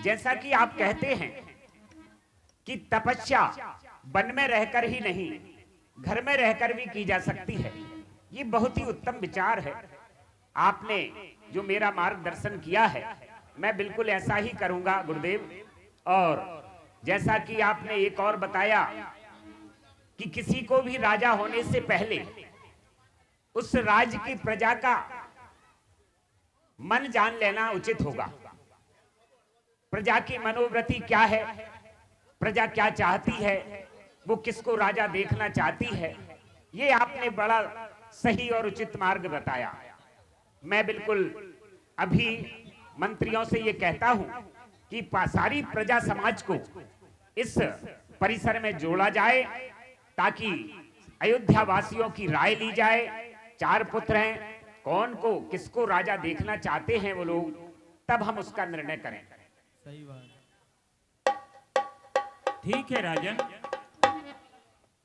जैसा कि आप कहते हैं कि तपस्या वन में रहकर ही नहीं, घर में रहकर भी की जा सकती है, ये बहुत ही उत्तम विचार है। आपने जो मेरा मार्गदर्शन किया है, मैं बिल्कुल ऐसा ही करूंगा गुरुदेव। और जैसा कि आपने एक और बताया कि किसी को भी राजा होने से पहले उस राज्य की प्रजा का मन जान लेना उचित होगा। प्रजा की मनोवृत्ति क्या है, प्रजा क्या चाहती है, वो किसको राजा देखना चाहती है, ये आपने बड़ा सही और उचित मार्ग बताया। मैं बिल्कुल अभी मंत्रियों से ये कहता हूं कि सारी प्रजा समाज को इस परिसर में जोड़ा जाए, ताकि अयोध्या वासियों की राय ली जाए। 4 पुत्र हैं, कौन को किसको राजा देखना चाहते हैं वो लोग, तब हम उसका निर्णय करें। सही बात। ठीक है राजन।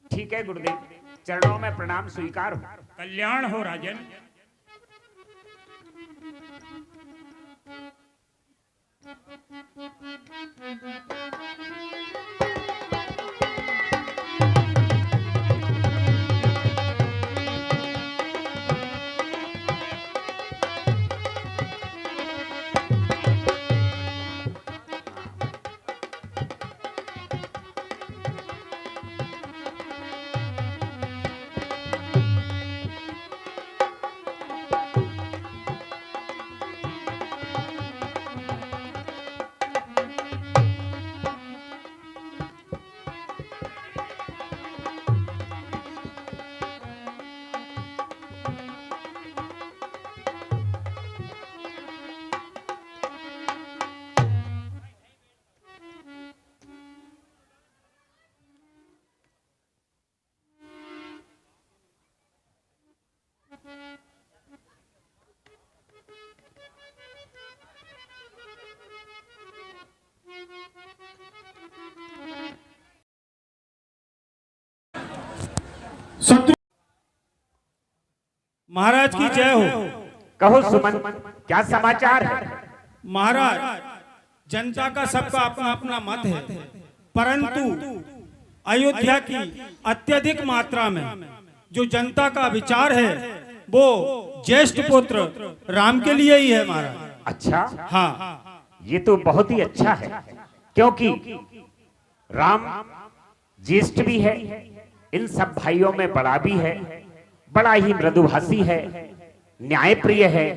ठीक है गुरुदेव, चरणों में प्रणाम स्वीकार हो। कल्याण हो राजन। महाराज की जय हो। कहो सुमन, क्या समाचार है? महाराज, जनता का सबका अपना अपना मत है, परंतु अयोध्या की अत्यधिक मात्रा में जो जनता का विचार है वो ज्येष्ठ पुत्र राम के लिए ही है महाराज। अच्छा, हाँ, ये तो बहुत ही अच्छा है, क्योंकि राम ज्येष्ठ भी है, इन सब भाइयों में बड़ा भी है, बड़ा ही मृदुभाषी है, न्यायप्रिय है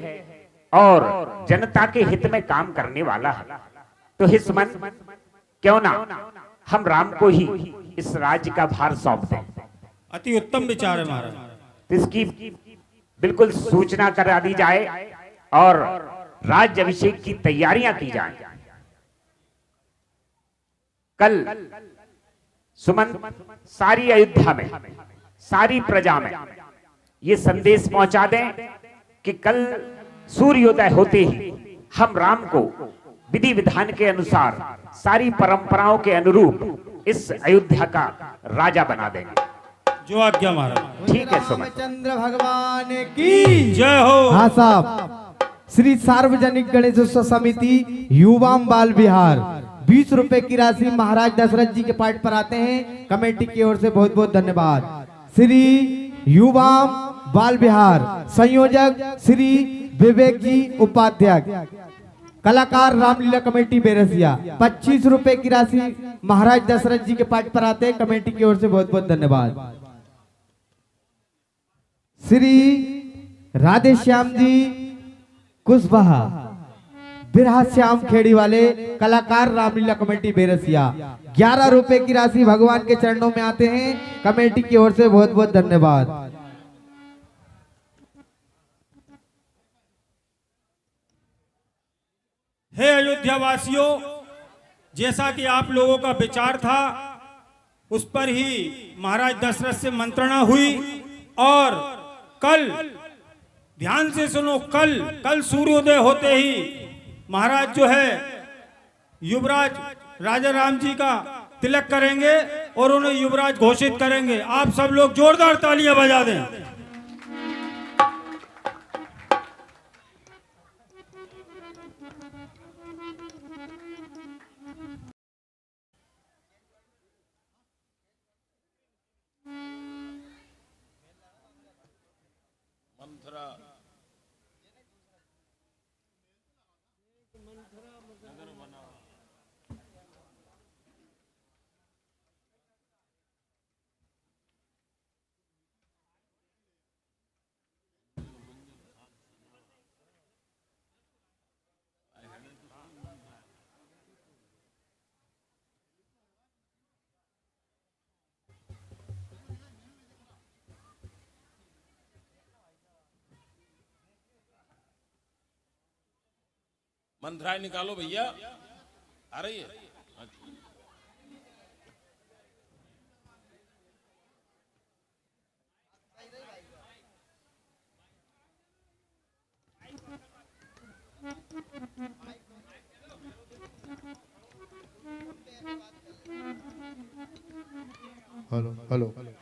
और जनता के हित में काम करने वाला है। तो हे सुमन, क्यों ना हम राम को ही इस राज्य का भार सौंप दें। अति उत्तम विचार है महाराज। इसकी बिल्कुल सूचना करा दी जाए और राज्य अभिषेक की तैयारियां की जाएं। कल सुमन सारी अयोध्या में, सारी प्रजा में ये संदेश पहुंचा दें कि कल सूर्योदय होते ही हम राम को विधि विधान के अनुसार, सारी परंपराओं के अनुरूप इस अयोध्या का राजा बना देंगे। जो आज्ञा महाराज। ठीक है सुमन। रामचंद्र भगवान की जय हो। हाँ साहब, श्री सार्वजनिक गणेशोत्सव समिति युवाम बाल विहार 20 रुपए की राशि महाराज दशरथ जी के पाठ पर आते हैं। कमेटी की ओर से बहुत बहुत धन्यवाद। श्री युवाम बाल विहार संयोजक श्री विवेक जी उपाध्याय, कलाकार रामलीला कमेटी बेरसिया 25 रुपए की राशि महाराज दशरथ जी के पाठ पर आते हैं। कमेटी की ओर से बहुत बहुत धन्यवाद। श्री राधे श्याम जी कुशवाहा बिरहा श्याम खेड़ी वाले, कलाकार रामलीला कमेटी बेरसिया 11 रुपए की राशि भगवान के चरणों में आते हैं। कमेटी की ओर से बहुत बहुत धन्यवाद। हे अयोध्या वासियों, जैसा कि आप लोगों का विचार था उस पर ही महाराज दशरथ से मंत्रणा हुई और कल ध्यान से सुनो, कल सूर्योदय होते ही महाराज जो है युवराज राजा राम जी का तिलक करेंगे और उन्हें युवराज घोषित करेंगे। आप सब लोग जोरदार तालियां बजा दें। मंत्राय निकालो भैया, आ रही है। हेलो हेलो हेलो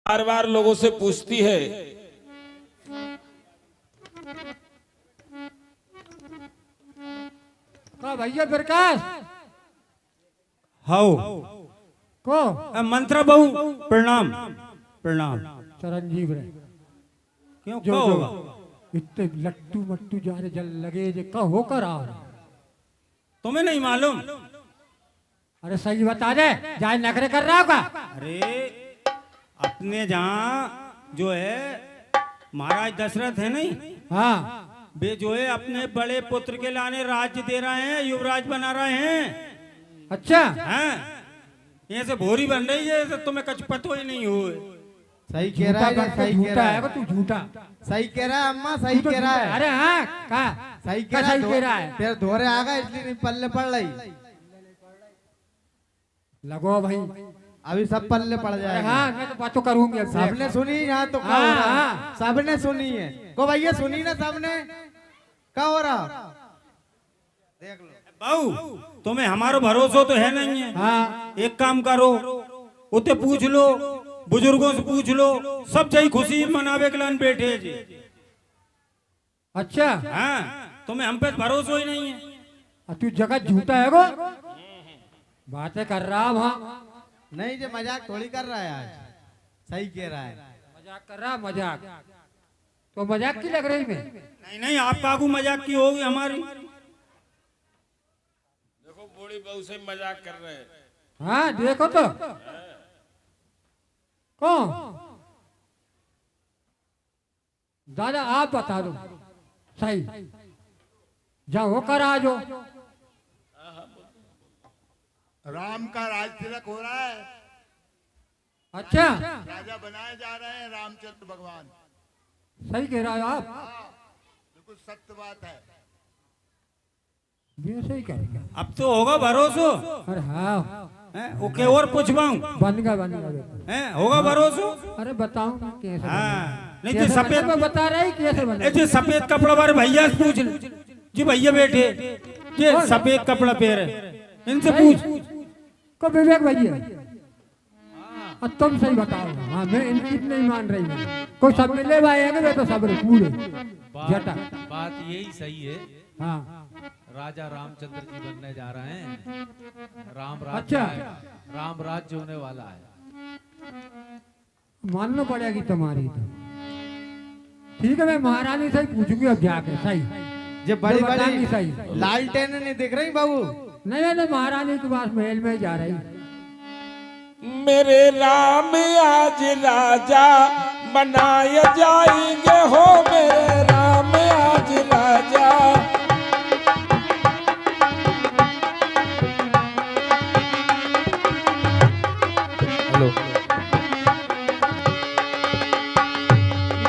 बार बार लोगों से पूछती है, का भैया प्रकाश हाउ को मंत्रा बहु प्रणाम प्रणाम। चिरंजीव रे क्यों जो क्या जो होगा? इतने लट्टू मट्टू जा रहे जल लगे जे का होकर आ रहा। तुम्हें नहीं मालूम? अरे सही बता दे, जाए नखरे कर रहा होगा। अरे अपने जहाँ जो है महाराज दशरथ है नहीं, हाँ वे जो है अपने बड़े पुत्र के लाने राज्य दे रहे हैं, युवराज बना रहे हैं। अच्छा हैं? ये से भोरी बन रही है, तो तुम्हें कुछ पता ही नहीं हुए। सही कह रहा झूठा है, बन के सही कह झूठा रहा है है, तू झूठा सही कह रहा है अम्मा, सही तू तो कह रहा झूठा है, अरे हाँ का सही का कह रहा सही कह रहा है। फिर धोरे आ गए इसलिए नहीं पल्ले पड़ रही। लगो भाई, अभी सब पल्ले पड़ अरे जाएगा। हाँ मैं तो बात तो करूंगी अब। सबने सुनी यहाँ तो क्या हाँ, हो रहा है? हाँ। सबने सुनी है को भैया, सुनी ना सबने, क्या हो रहा देख लो। बाबू तुम्हें हमारो भरोसा तो है नहीं है। हाँ एक काम करो, उते पूछ लो, बुजुर्गों से पूछ लो, सब चाहिए खुशी मनावे के लान बैठे जी। अच्छा हाँ तुम्हें हम पे भरोसा ही नहीं है। तू जगह झूठा है गो, बातें कर रहा वहाँ, नहीं जो मजाक थोड़ी कर रहा है आज, सही कह रहा है। मजाक कर रहा मजाक, तो मजाक की लग रही मैं। नहीं नहीं, आप काकू मजाक की होगी हमारी। देखो बूढ़ी बहू से मजाक कर रहे हैं। हाँ देखो तो कौन दादा आप बता दो सही, जाओ कर आ जाओ। राम का राज तिलक हो रहा है, अच्छा राजा बनाए जा रहे हैं रामचंद्र भगवान। सही कह रहा है आप, बिल्कुल सत्य बात है। ये सही कह रहे हैं। अब तो होगा भरोसा। अरे हाँ ओके और पूछवाऊं बन गया हैं, होगा भरोसा? अरे बताओ ना कैसे हाँ नहीं कैसे जो सफेद बने? मैं बता रही कैसे बने। जो सफेद कपड़ा वाले भैया से पूछ ले जी, भैया बैठे ये सफेद कपड़ा पहने, इनसे पूछ। को विवेक भैया अब तुम सही बताओ। हाँ मैं इनकी नहीं मान रही हूँ, कोई सब मिले भाई है मैं तो सब पूरे जटा। बात यही सही है, हाँ राजा रामचंद्र जी बनने जा रहे हैं, राम राज्य अच्छा। है, राम राज्य होने वाला है। मानना पड़ेगी तुम्हारी तो। ठीक है मैं महारानी से ही पूछूंगी अब जाके सही। जो बड़ी जो बताएंगी बड़ी सही। लालटेन नहीं दिख रही बाबू, नहीं नहीं महारानी के पास महल में जा रही। मेरे राम आज राजा बनाए जाएंगे हो, मेरे राम आज राजा। हेलो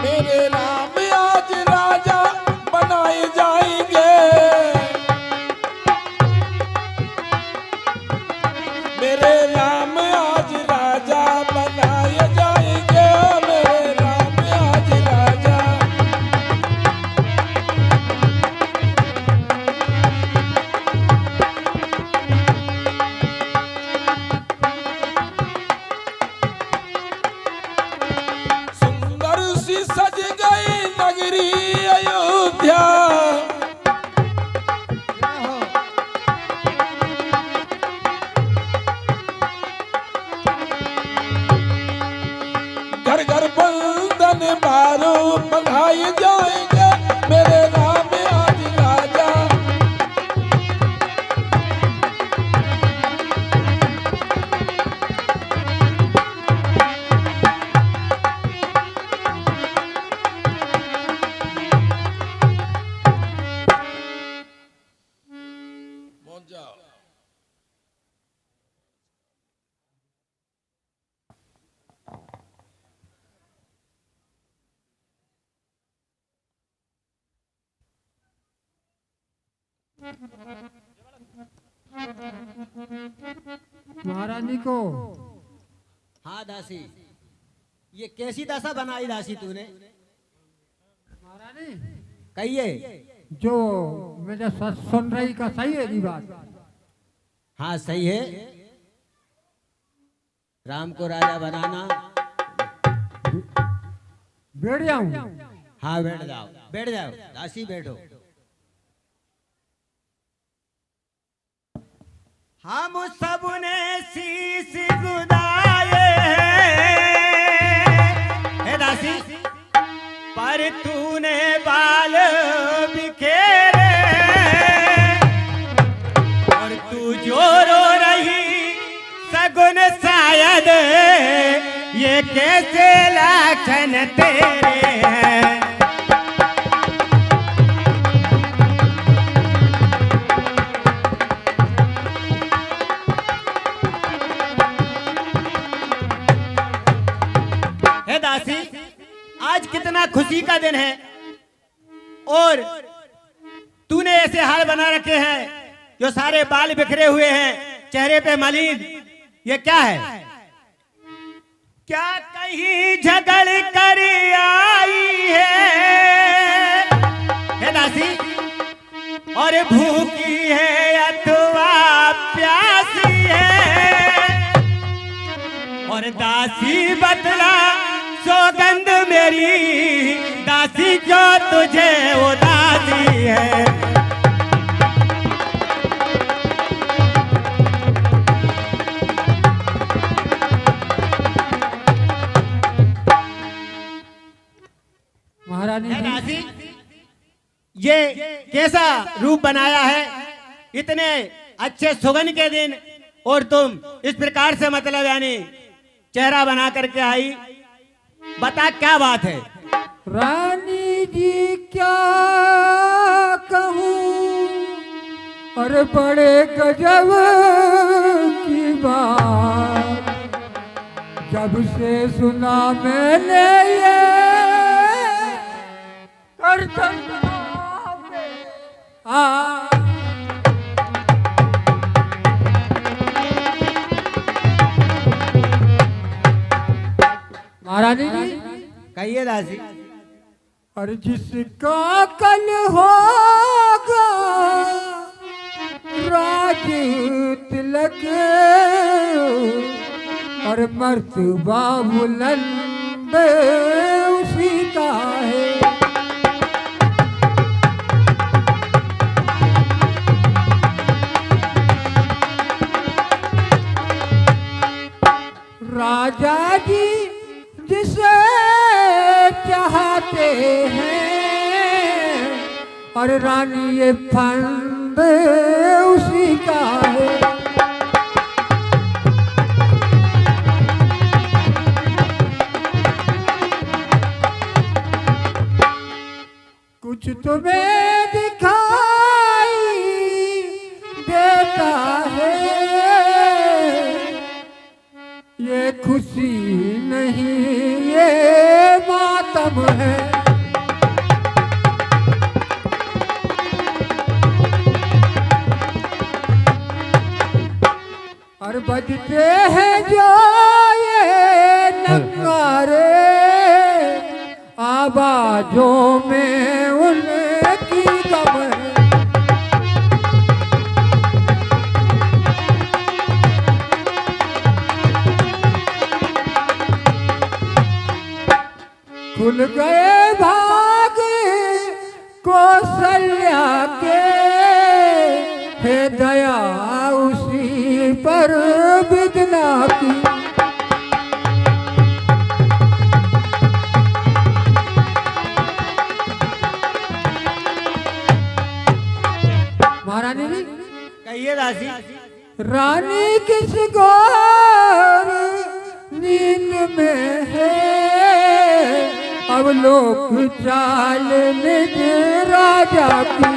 मेरे राम आज राजा बनाए जाएंगे, मेरे राम आज राजा बनाए जाएंगे, मेरे राम आज राजा। जाओ। महारानी को हाँ दासी, ये कैसी दशा बनाई दासी तूने? महारानी कहिए। जो मेरे सच सुन रही का सही है जी बात? हाँ सही है। राम को राजा बनाना। बैठ जाऊं? हाँ बैठ जाओ, बैठ जाओ दासी, बैठो। हम सबने शीश गुदाए है दासी, पर तूने बाल बिखेरे, और तू जो रो रही सगुन शायद ये कैसे लक्षण तेरे हैं। दासी, आज कितना खुशी का दिन है और तूने ऐसे हाल बना रखे हैं, जो सारे बाल बिखरे हुए हैं, चेहरे पे मलिन, ये क्या है? क्या कहीं झगड़ कर आई है दासी, और भूखी है अथवा प्यासी है, और दासी बतला सौगंध मेरी दासी, जो तुझे उदासी है। महारानी दासी, ये कैसा रूप बनाया है इतने अच्छे सुगन के दिन, और तुम इस प्रकार से मतलब यानी चेहरा बना करके आई, बता क्या बात है? रानी जी क्या कहूँ, अरे बड़े गजब की बात, जब से सुना मैंने ये महारानी जी कहिए दासी। और जिसका कल होगा राज तिलक, और मर्तबा बुलंद उसी का है। राजा जी जिसे चाहते हैं, और रानी ये फंद उसी का है। कुछ तुम्हें दिखाई देता है, ये खुशी नहीं ये मातम है। और बजते हैं जो ये नगारे, आवाजों में उनकी गम है। खुल गए भाग कौशल्या के, है दया उसी पर बिदना की। महारानी जी कहिए दासी। रानी किस गौर नींद में है, अब लोक चाल निज राजा की।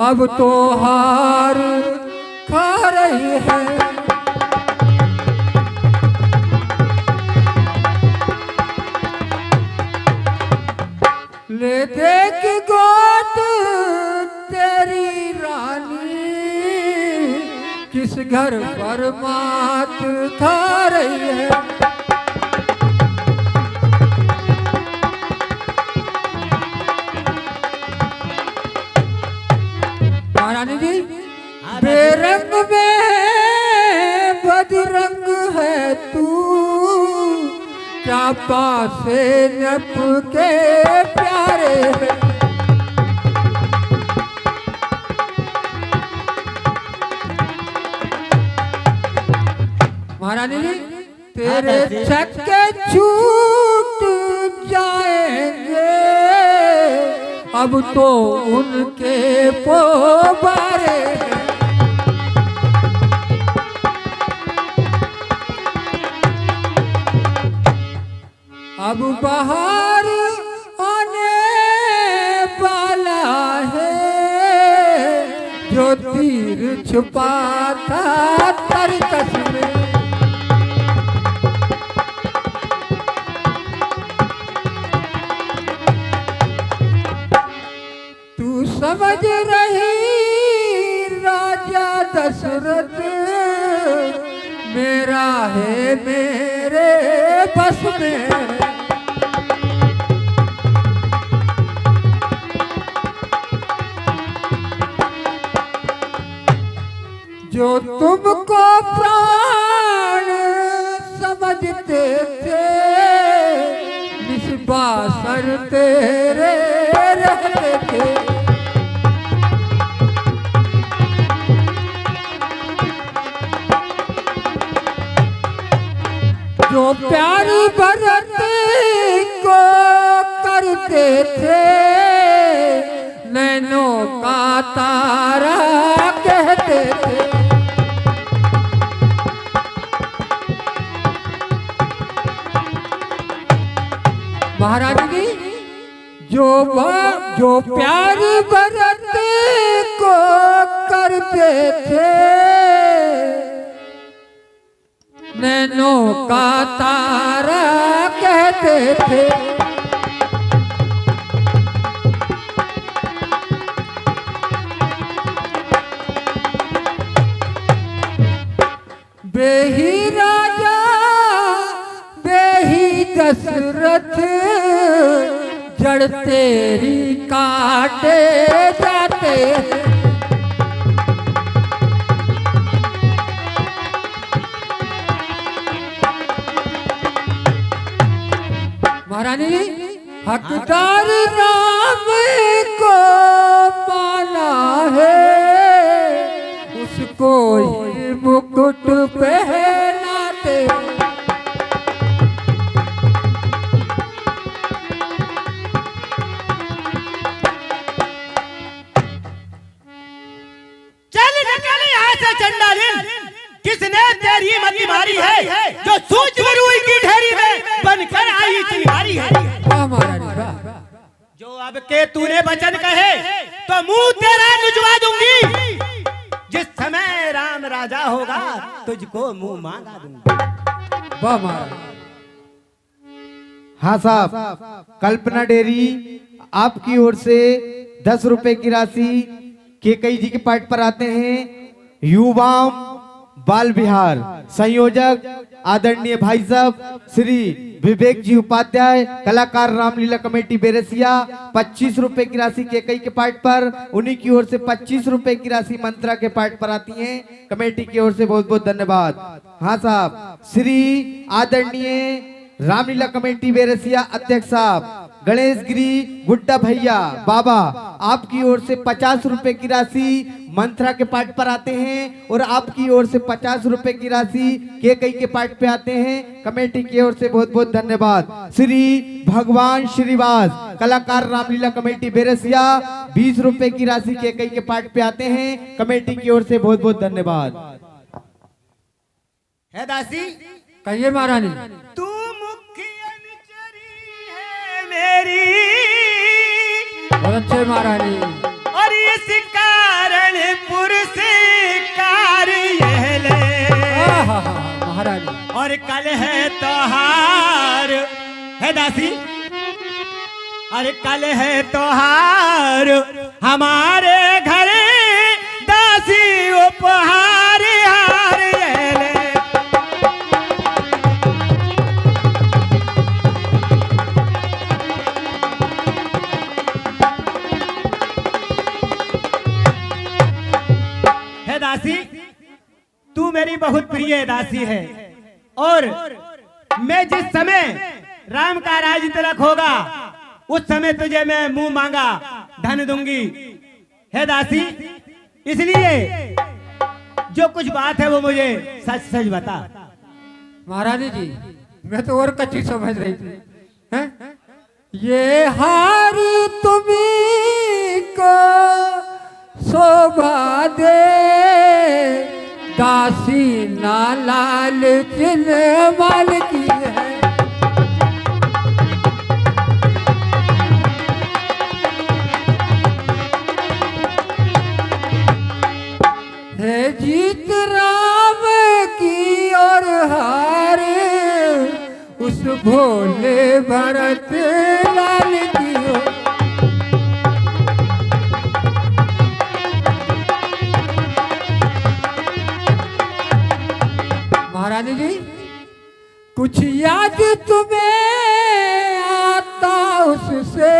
अब तो हार खा रही है। ले देख गोद तेरी रानी किस घर पर मात खा रही है। महारानी जी बेरंग में बदरंग है तू क्या पासे नप के प्यारे है। महारानी जी तेरे छक्के छूट जाएंगे अब तो उनके पोबारे हैं। अब बाहर आने वाला है जो तीर छुपा था तरकश में। तू समझ रही राजा दशरथ मेरा है मेरे बस में। जो तुमको प्राण समझते थे निस्बासर तेरे रहते थे। जो प्यारी भरत को करते थे नैनों का तारा कहते थे। महारानी जी जो प्यारी भरत को करते थे नैनों का तारा कहते थे। बेही राजा बेही दशरथ जड़ तेरी काटे जाते। महारानी हकदार राम को माना है उसको ही मुकुट पहनाते। चल निकल यहाँ से चंडालिन किसने तेरी मति मारी है जो सूक्ष्म रूई की ढेरी में बनकर आई चिंगारी है। वाह महारानी वाह। जो अब के तूने वचन कहे तो मुंह तेरा नुचवा दूंगी। जिस समय राम राजा होगा तुझको मुंह मांगा दूंगा। वाह महारानी। हाँ साहब, कल्पना डेयरी आपकी ओर से 10 रुपए की राशि केकई जी के पार्ट पर आते हैं। युवाम बाल विहार संयोजक आदरणीय भाई साहब श्री विवेक जी उपाध्याय, कलाकार रामलीला कमेटी बेरसिया 25 रुपए की राशि केकई के पार्ट पर। उन्हीं की ओर से 25 रुपए की राशि मंत्रा के पार्ट पर आती है। कमेटी की ओर से बहुत बहुत धन्यवाद। हाँ साहब, श्री आदरणीय रामलीला कमेटी बेरसिया अध्यक्ष साहब गणेश गिरी गुड्डा भैया बाबा, आपकी ओर से 50 रुपए की राशि मंत्रा के पार्ट पर आते हैं और आपकी ओर से 50 रुपए की राशि केकई के पार्ट पे आते हैं। कमेटी की ओर से बहुत बहुत धन्यवाद। श्री भगवान श्रीवास कलाकार रामलीला कमेटी बेरसिया 20 रुपए की राशि केकई के पार्ट पे आते हैं। कमेटी की ओर से बहुत बहुत धन्यवाद। है दासी कहिए महारानी। तू मुखिया निचरी है मेरी बहुत अच्छे महारानी। और इसका और कल है त्योहार है दासी, अरे कल है त्योहार हमारे घर दासी उपहार हार ये ले। है दासी, तू मेरी बहुत प्रिय दासी है और मैं जिस समय राम का राज तिलक होगा उस समय तुझे मैं मुंह मांगा धन दूंगी। है दासी, इसलिए जो कुछ बात है वो मुझे सच सच बता। महारानी जी, मैं तो और कच्ची समझ रही थी। हैं? ये हार तुम्ही को शोभा दे, दासी ना लाल चिन माल की है। है जीत राम की और हार उस भोले भरत लाल की हो। महारानी जी, कुछ याद तुम्हें आता उससे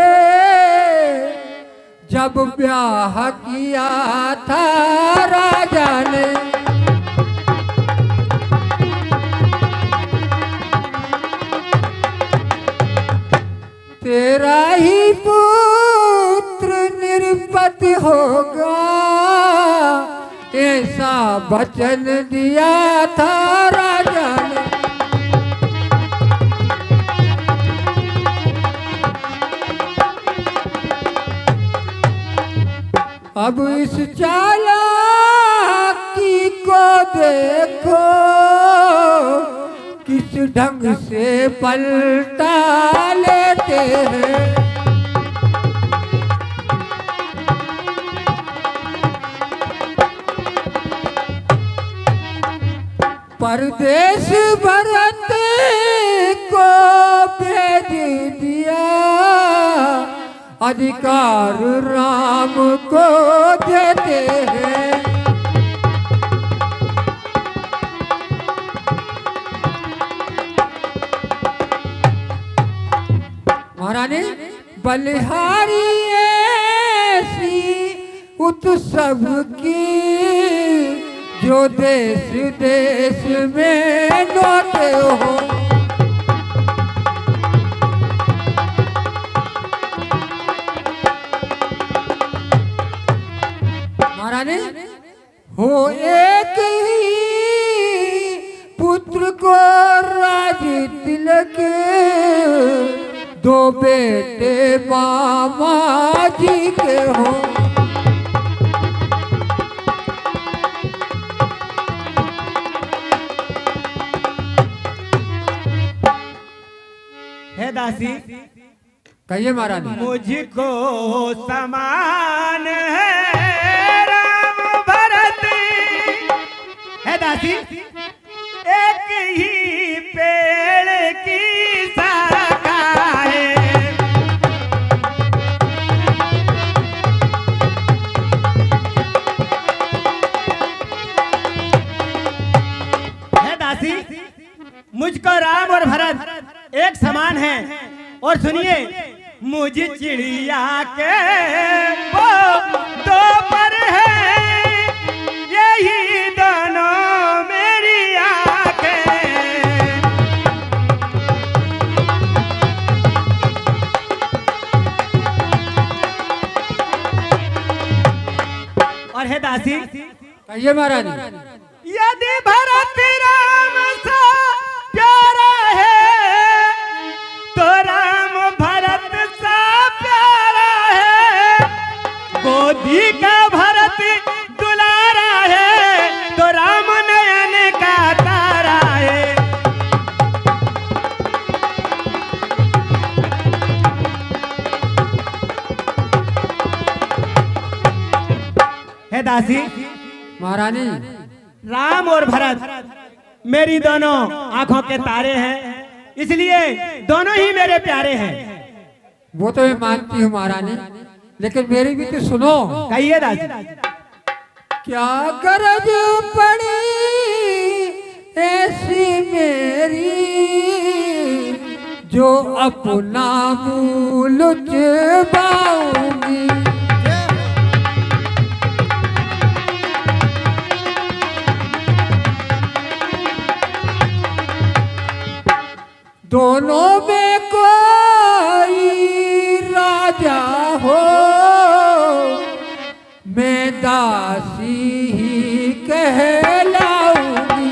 जब ब्याह किया था राजा ने। तेरा ही पुत्र निरपति होगा ऐसा वचन दिया था राजा ने। अब इस चालाकी को देखो किस ढंग से पलटा लेते हैं। परदेश भरत को भेज दिया, अधिकार राम को देते हैं। महारानी, बलिहारी ऐसी उत्सव की जो देश देश में नोते हो। महारानी, हो एक ही पुत्र को राज तिलक, दो बेटे मामा जी के हो। है दासी, कहिए महारानी। मुझको समान है राम भरत, है दासी, एक ही पेड़ की शाखा है। है दासी, मुझको राम और भरत एक समान है। और सुनिए, मुझे चिड़िया के वो दो पर है, यही दोनों मेरी आंखें। और है दासी, कहिए महारानी। यदि भरत राम सा प्यारा है तो राम भरत सा प्यारा है, गोदी का भरत दुलारा है तो राम नयन का तारा है। है दासी, महारानी, राम और भरत मेरी दोनों आंखों के तारे हैं, इसलिए दोनों ही मेरे प्यारे हैं। वो तो मैं मानती हूँ महारानी, लेकिन मेरी भी तो सुनो। कहिए दासी। क्या गरज पड़ी ऐसी मेरी, जो अपना मूल चुबाऊंगी। दोनों में कोई राजा हो, मैं दासी ही कहलाऊंगी।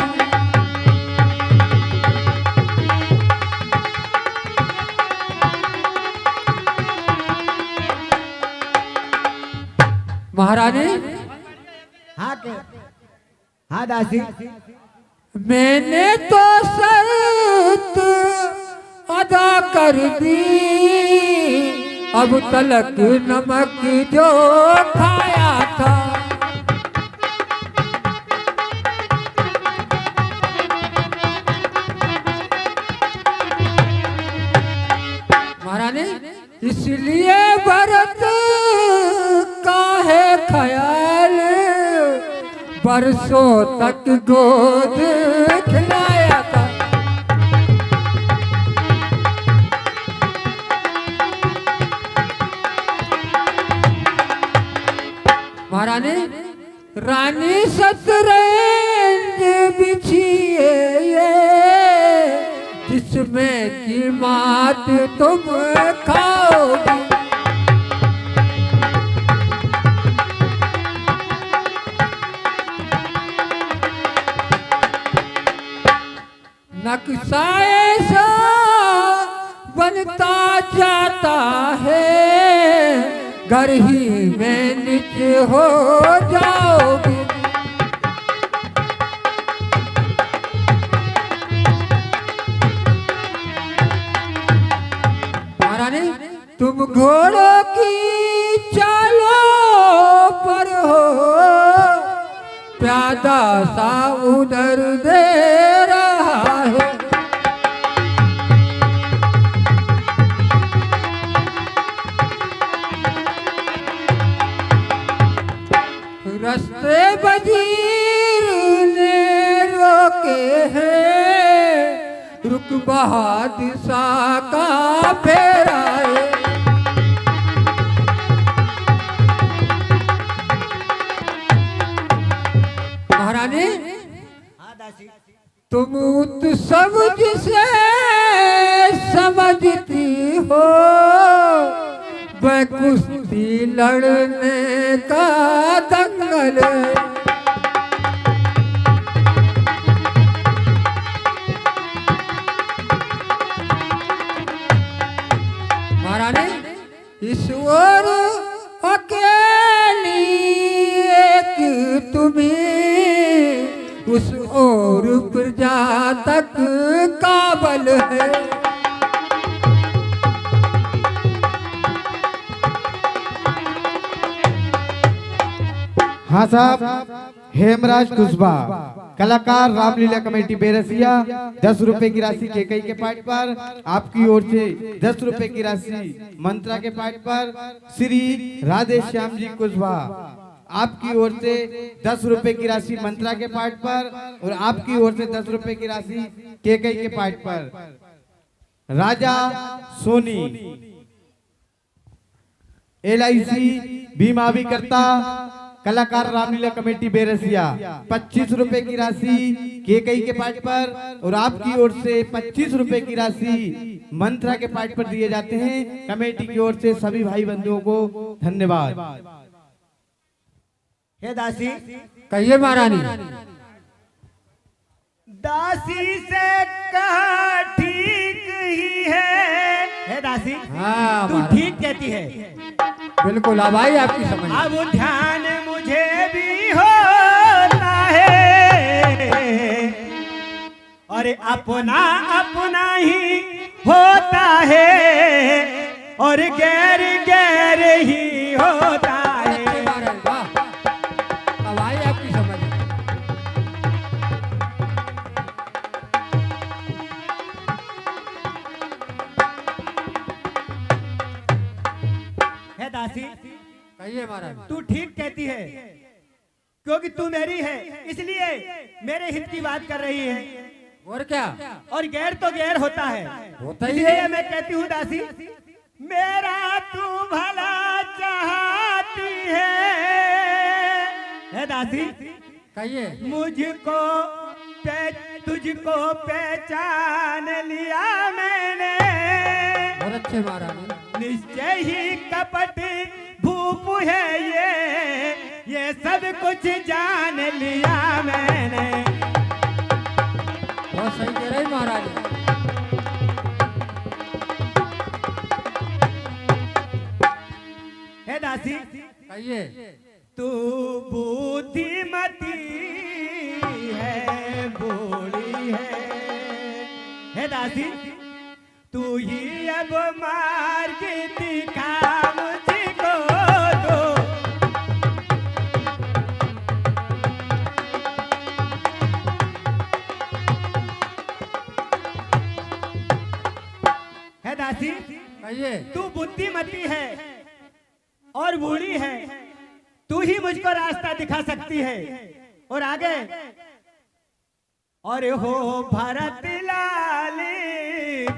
महारानी। हाँ दासी। मैंने तो शर्त अदा कर दी, अब तलक नमक जो खाया था। महारानी, इसलिए भरत का है ख्याल, बरसों तक गोद खिलाया था। महारानी, रानी शतरंज बिछिए ये, जिसमें की मात तुम खाओगी। नक्शा ऐसा बनता जाता है, घर ही में नीचे हो जाओगे। महारानी, तुम घोड़ों की चालों पर हो, प्यादा सा उधर दे रहा है। रस्ते वजीर ने रोके हैं, रुक बहादुर सा का फेरा है। महारानी, तुम उत्सव जिसे समझती हो, वह कुश्ती लड़ने का दंगल है। महारानी, इस ओर अकेली एक तुम्हें, उस ओर प्रजा तक काबल है। हाँ साहब, हेमराज कुशवाहा, कलाकार रामलीला कमेटी बेरसिया, 10 रुपए की राशि केकई के पाठ पर आपकी ओर से 10 रुपए की राशि मंत्रा के पाठ पर श्री राधे श्याम जी कुशवाहा, आपकी ओर से 10 रुपए की राशि मंत्रा के पाठ पर और आपकी ओर से 10 रुपए की राशि केकई के पाठ पर राजा सोनी LIC बीमा अभिकर्ता, कलाकार रामलीला कमेटी बेरसिया, 25 रुपए की राशि केकई के पाठ पर और आपकी ओर से 25 रुपए की राशि मंत्रा के पाठ पर दिए जाते हैं। कमेटी की ओर से सभी भाई बंधुओं को धन्यवाद। हे दासी। कहिए महारानी। दासी से कहा ठीक ही है। हे दासी, हाँ, तू महारानी। ठीक कहती है। बिल्कुल, अब आई आपकी समझ। अब ध्यान मुझे भी होता है, और अपना अपना ही होता है, और गैर गैर ही होता है। अब आई आपकी समझ। महाराज। तू ठीक कहती है, क्योंकि तू मेरी है, इसलिए मेरे हित की बात कर रही है। और क्या? और गैर तो गैर होता है, होता ही इसलिए है। मैं कहती हूँ दासी, मेरा तू भला चाहती है दासी। कहिए। मुझको तुझको पहचान लिया मैंने, बहुत अच्छे महाराज। निश्चय ही कपट भूप है ये सब कुछ जान लिया मैंने। बहुत सही कह रहे महाराज। है दासी, कहिए। तू बुद्धिमती है, भोली है दासी। तू ही अब मार्ग दिखा मुझको तो। है दासी, कहिए। तू बुद्धिमती है और बूढ़ी है, तू ही मुझको रास्ता दिखा सकती है। और आगे, और हो भरत लाल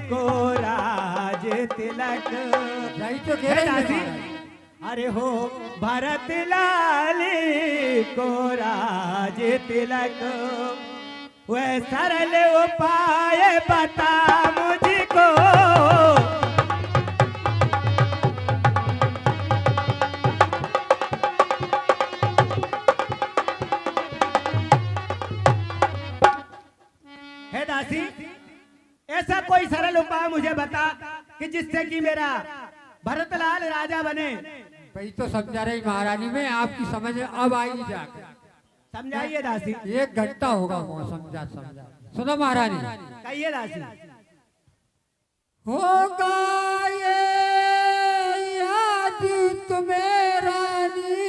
को राज तिलक। यही तो कह रहे दासी, महाराज। अरे हो भरत लाल को राज तिलक, वह सरल उपाय बता मुझको। है दासी, ऐसा कोई सरल उपाय मुझे बता कि जिससे कि मेरा भरतलाल राजा बने। वही तो समझा रही महारानी में, आपकी समझ में अब आई जाकर। समझाइए दासी। 1 घंटा होगा वो समझा। सुनो महारानी। कहिए दासी। होगा ये याद तुम्हें रानी,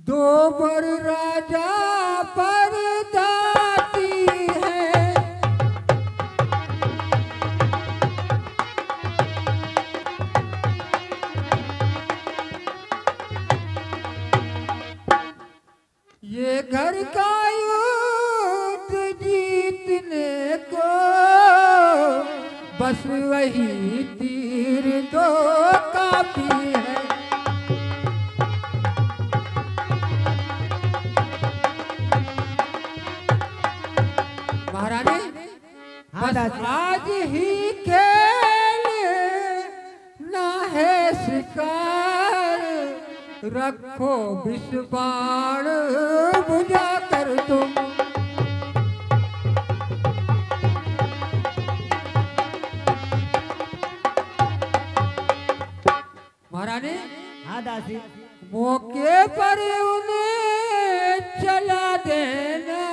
दो बर राजा पर दाती है। ये घर का युद्ध जीतने को बस वही तीर दो काफी है। महारानी, हाँ बस दासी। आज ही खेल ना है शिकार, रखो विष बाण बुझा कर तुम। महारानी, हाँ दासी। मौके पर उन्हें चला देना,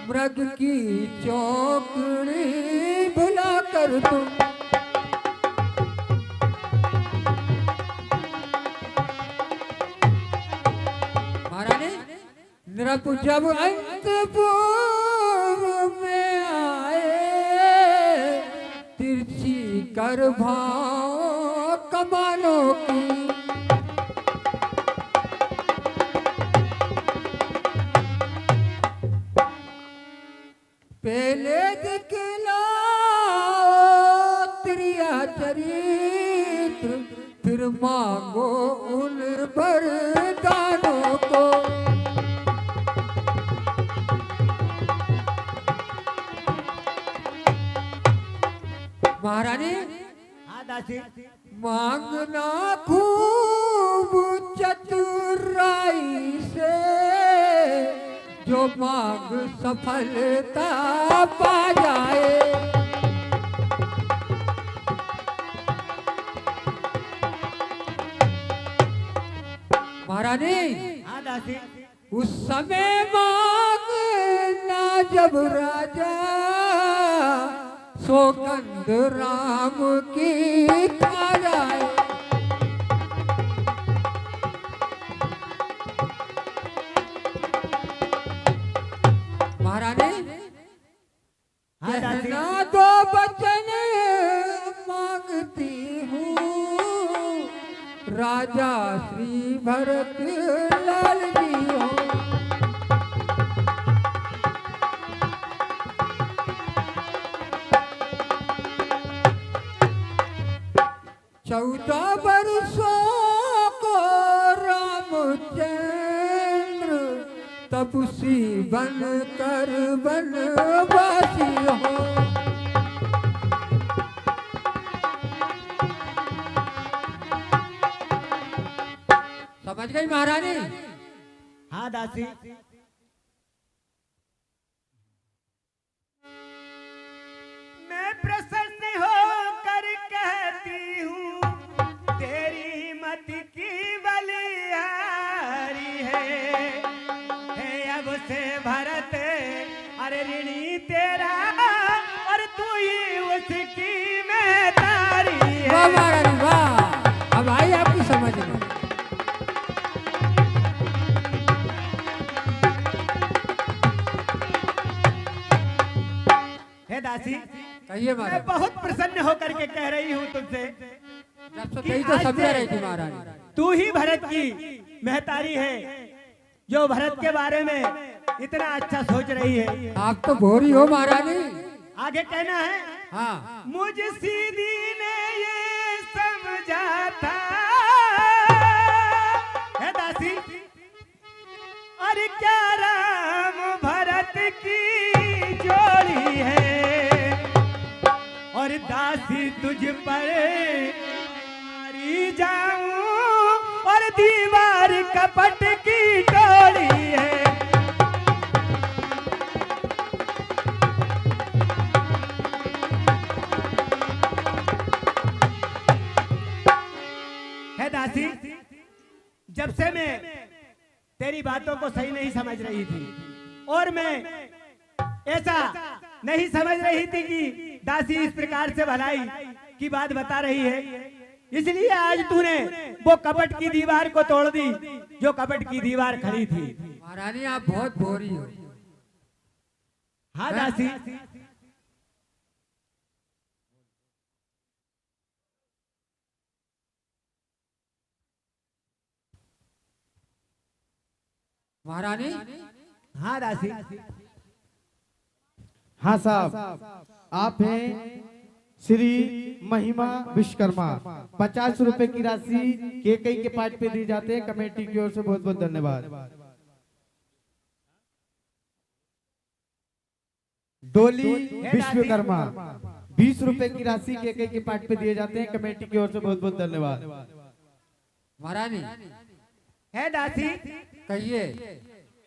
मृग की चौकड़ी भुला कर तुम। महारानी, नृप जब अंतपुर में आए, तिरछी कर भाव कमानों की। पहले दिखलाओ त्रिया चरित्र, फिर मांगो उन वरदानों को। महारानी, हाँ दासी। मांगना खूब चतुराई से, जो मांग सफलता पा जाए। महारानी, हाँ दासी। उस समय मांगना जब राजा सौगंध राम की खा जाए। महारानी, हाँ दासी। कहना दो बचन मांगती हूँ, राजा श्री भरत लाल जी हो। चौदह वर्षों को रामचंद्र तपसी बन कर बनवासी हो। समझ गई महारानी? हाँ दासी। मैं प्रसन्न होकर कहती हूँ तेरी मत की बलिहारी है अब से भरत अरे ऋणी तेरा और तू ही उसकी महतारी वाह है। महारानी वाह, अब आई आपकी समझ में। हे दासी, कहिए मैं महारानी। बहुत प्रसन्न होकर के कह रही हूँ तुमसे जब से कही तो समझ रही थी महारानी। तू ही भरत की महतारी है जो भरत के बारे में इतना अच्छा सोच रही है। आप तो भोरी हो महारानी। आगे कहना है, हाँ मुझ सीधी ने ये समझा था हे दासी, और क्या राम भरत की जोड़ी है और दासी तुझ पर मारी जाऊं और दीवार कपट की टोली है। हे दासी, जब से मैं तेरी बातों को सही नहीं समझ रही थी और मैं ऐसा नहीं समझ रही थी कि दासी इस प्रकार से भलाई की बात बता रही है, इसलिए आज तूने वो कपट की दीवार को तोड़ दी जो कपट की दीवार खड़ी थी। महारानी आप बहुत भोरी हो। हाँ दासी, महारानी हाँ दासी, हाँ साहब, आप हैं श्री महिमा विश्वकर्मा। 50 रुपए की राशि केकई के पार्ट पे दी जाते हैं। कमेटी की ओर से बहुत बहुत धन्यवाद। डोली विश्वकर्मा 20 रुपए की राशि केकई के पार्ट पे दिए जाते हैं। कमेटी की ओर से बहुत बहुत धन्यवाद। महारानी है दासी, कहिए।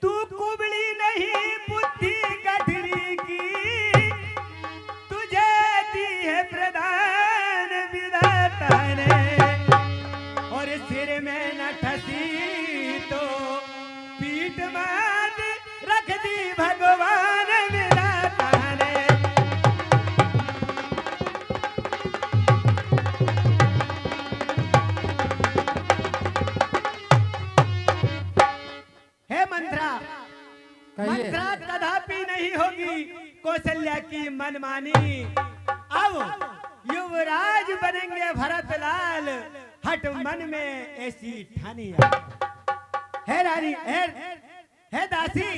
तू कुबड़ी नहीं बुद्धि गठरी की तुझे दी है प्रधान विधाता ने और सिर में न ठसी तो पीठ मात रख दी भगवान विधाता ने। हे मंत्रा, कहिए। मंत्रा कदापि नहीं होगी कौशल्या की मनमानी। अब युवराज बनेंगे भरतलाल, हट मन में ऐसी ठानी है रानी। है दासी,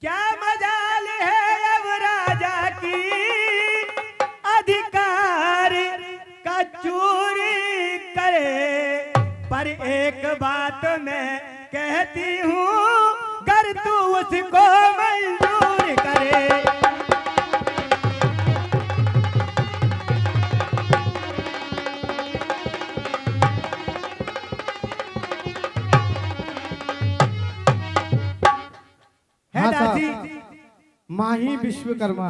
क्या मजाल है अब राजा की अधिकार का चोरी करे, पर एक बात मैं कहती हूँ कर तू उसको मंजूर करे। हाँ साहब, माही विश्वकर्मा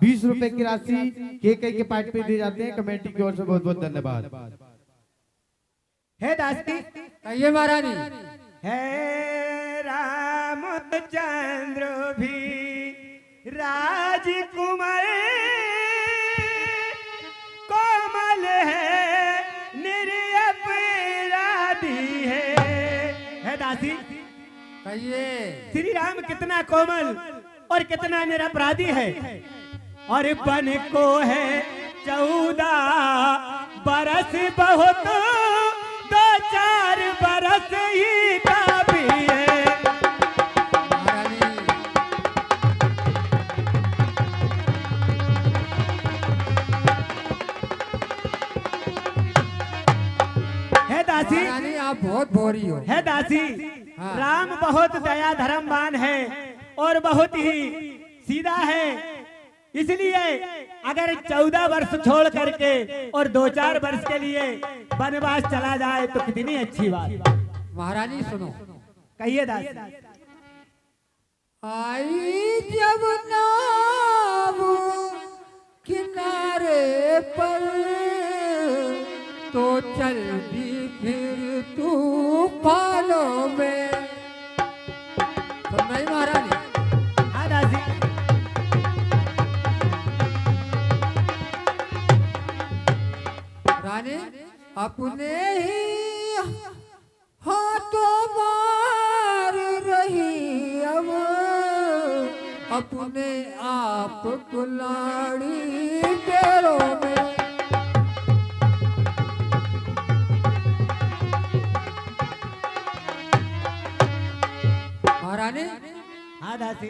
20 रुपए की राशि केकई के पार्ट पे दिए जाते हैं। कमेटी की ओर से बहुत बहुत धन्यवाद। है दासी, कहिए महारानी। है रामचंद्र भी राजकुमार कोमल है निरपराधी है दासी, कहिए। श्री राम कितना कोमल और कितना निरपराधी है, और बन को है 14 बरस बहुत दो महारानी आप बहुत भोरी हो। है दासी, हाँ। राम बहुत दया धर्मवान है और बहुत ही सीधा है, इसलिए अगर 14 वर्ष छोड़ करके और 2-4 वर्ष के लिए वनवास चला जाए तो कितनी अच्छी बात। महारानी सुनो, कहिए दासी। आई जब नाव किनारे पर तो चल दी फिर तूफानों में। सुन रही महारानी? हाँ दासी। रानी अपने ही हाथों मार रही अब अपने आप कुलाड़ी पैरों में। महारानी हाँ दासी।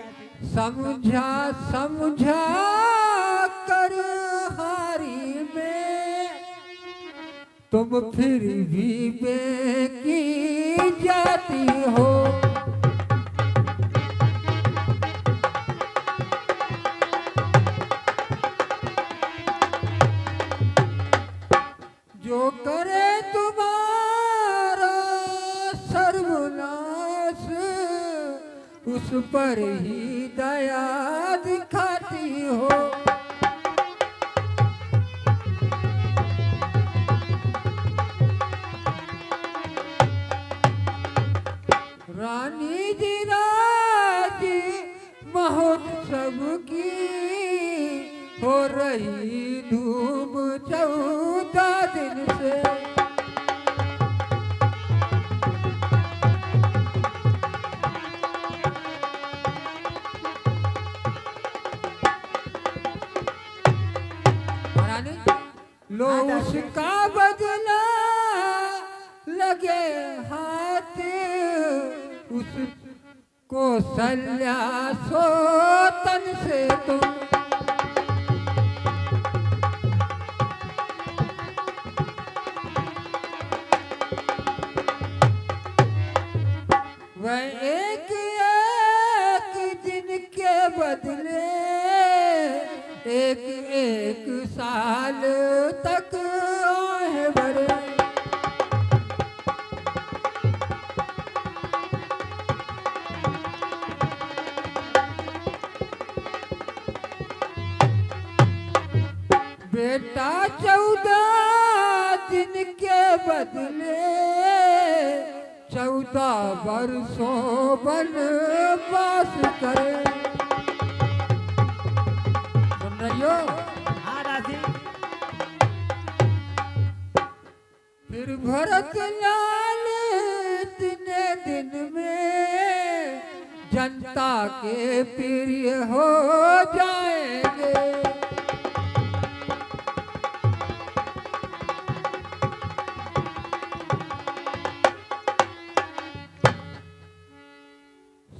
समझा समझा कर हारी में तुम फिर भी बेकी जाती हो। जो करे तुम्हारा सर्वनाश उस पर ही दया दिखाती हो। रानी जी राजी महोत्सव की हो रही धूम 14 दिन से। महारानी लो उसका बदला लगे हाथ उसको सल्या सोतन से तुम। वह एक एक दिन के बदले एक एक साल तक आहे भरे। बेटा 14 दिन के बदले 14 वर्षों वनवास करे। सुन रही हो? हाँ दासी। फिर भरत लाल इतने दिन में जनता के प्रिय हो जाएंगे।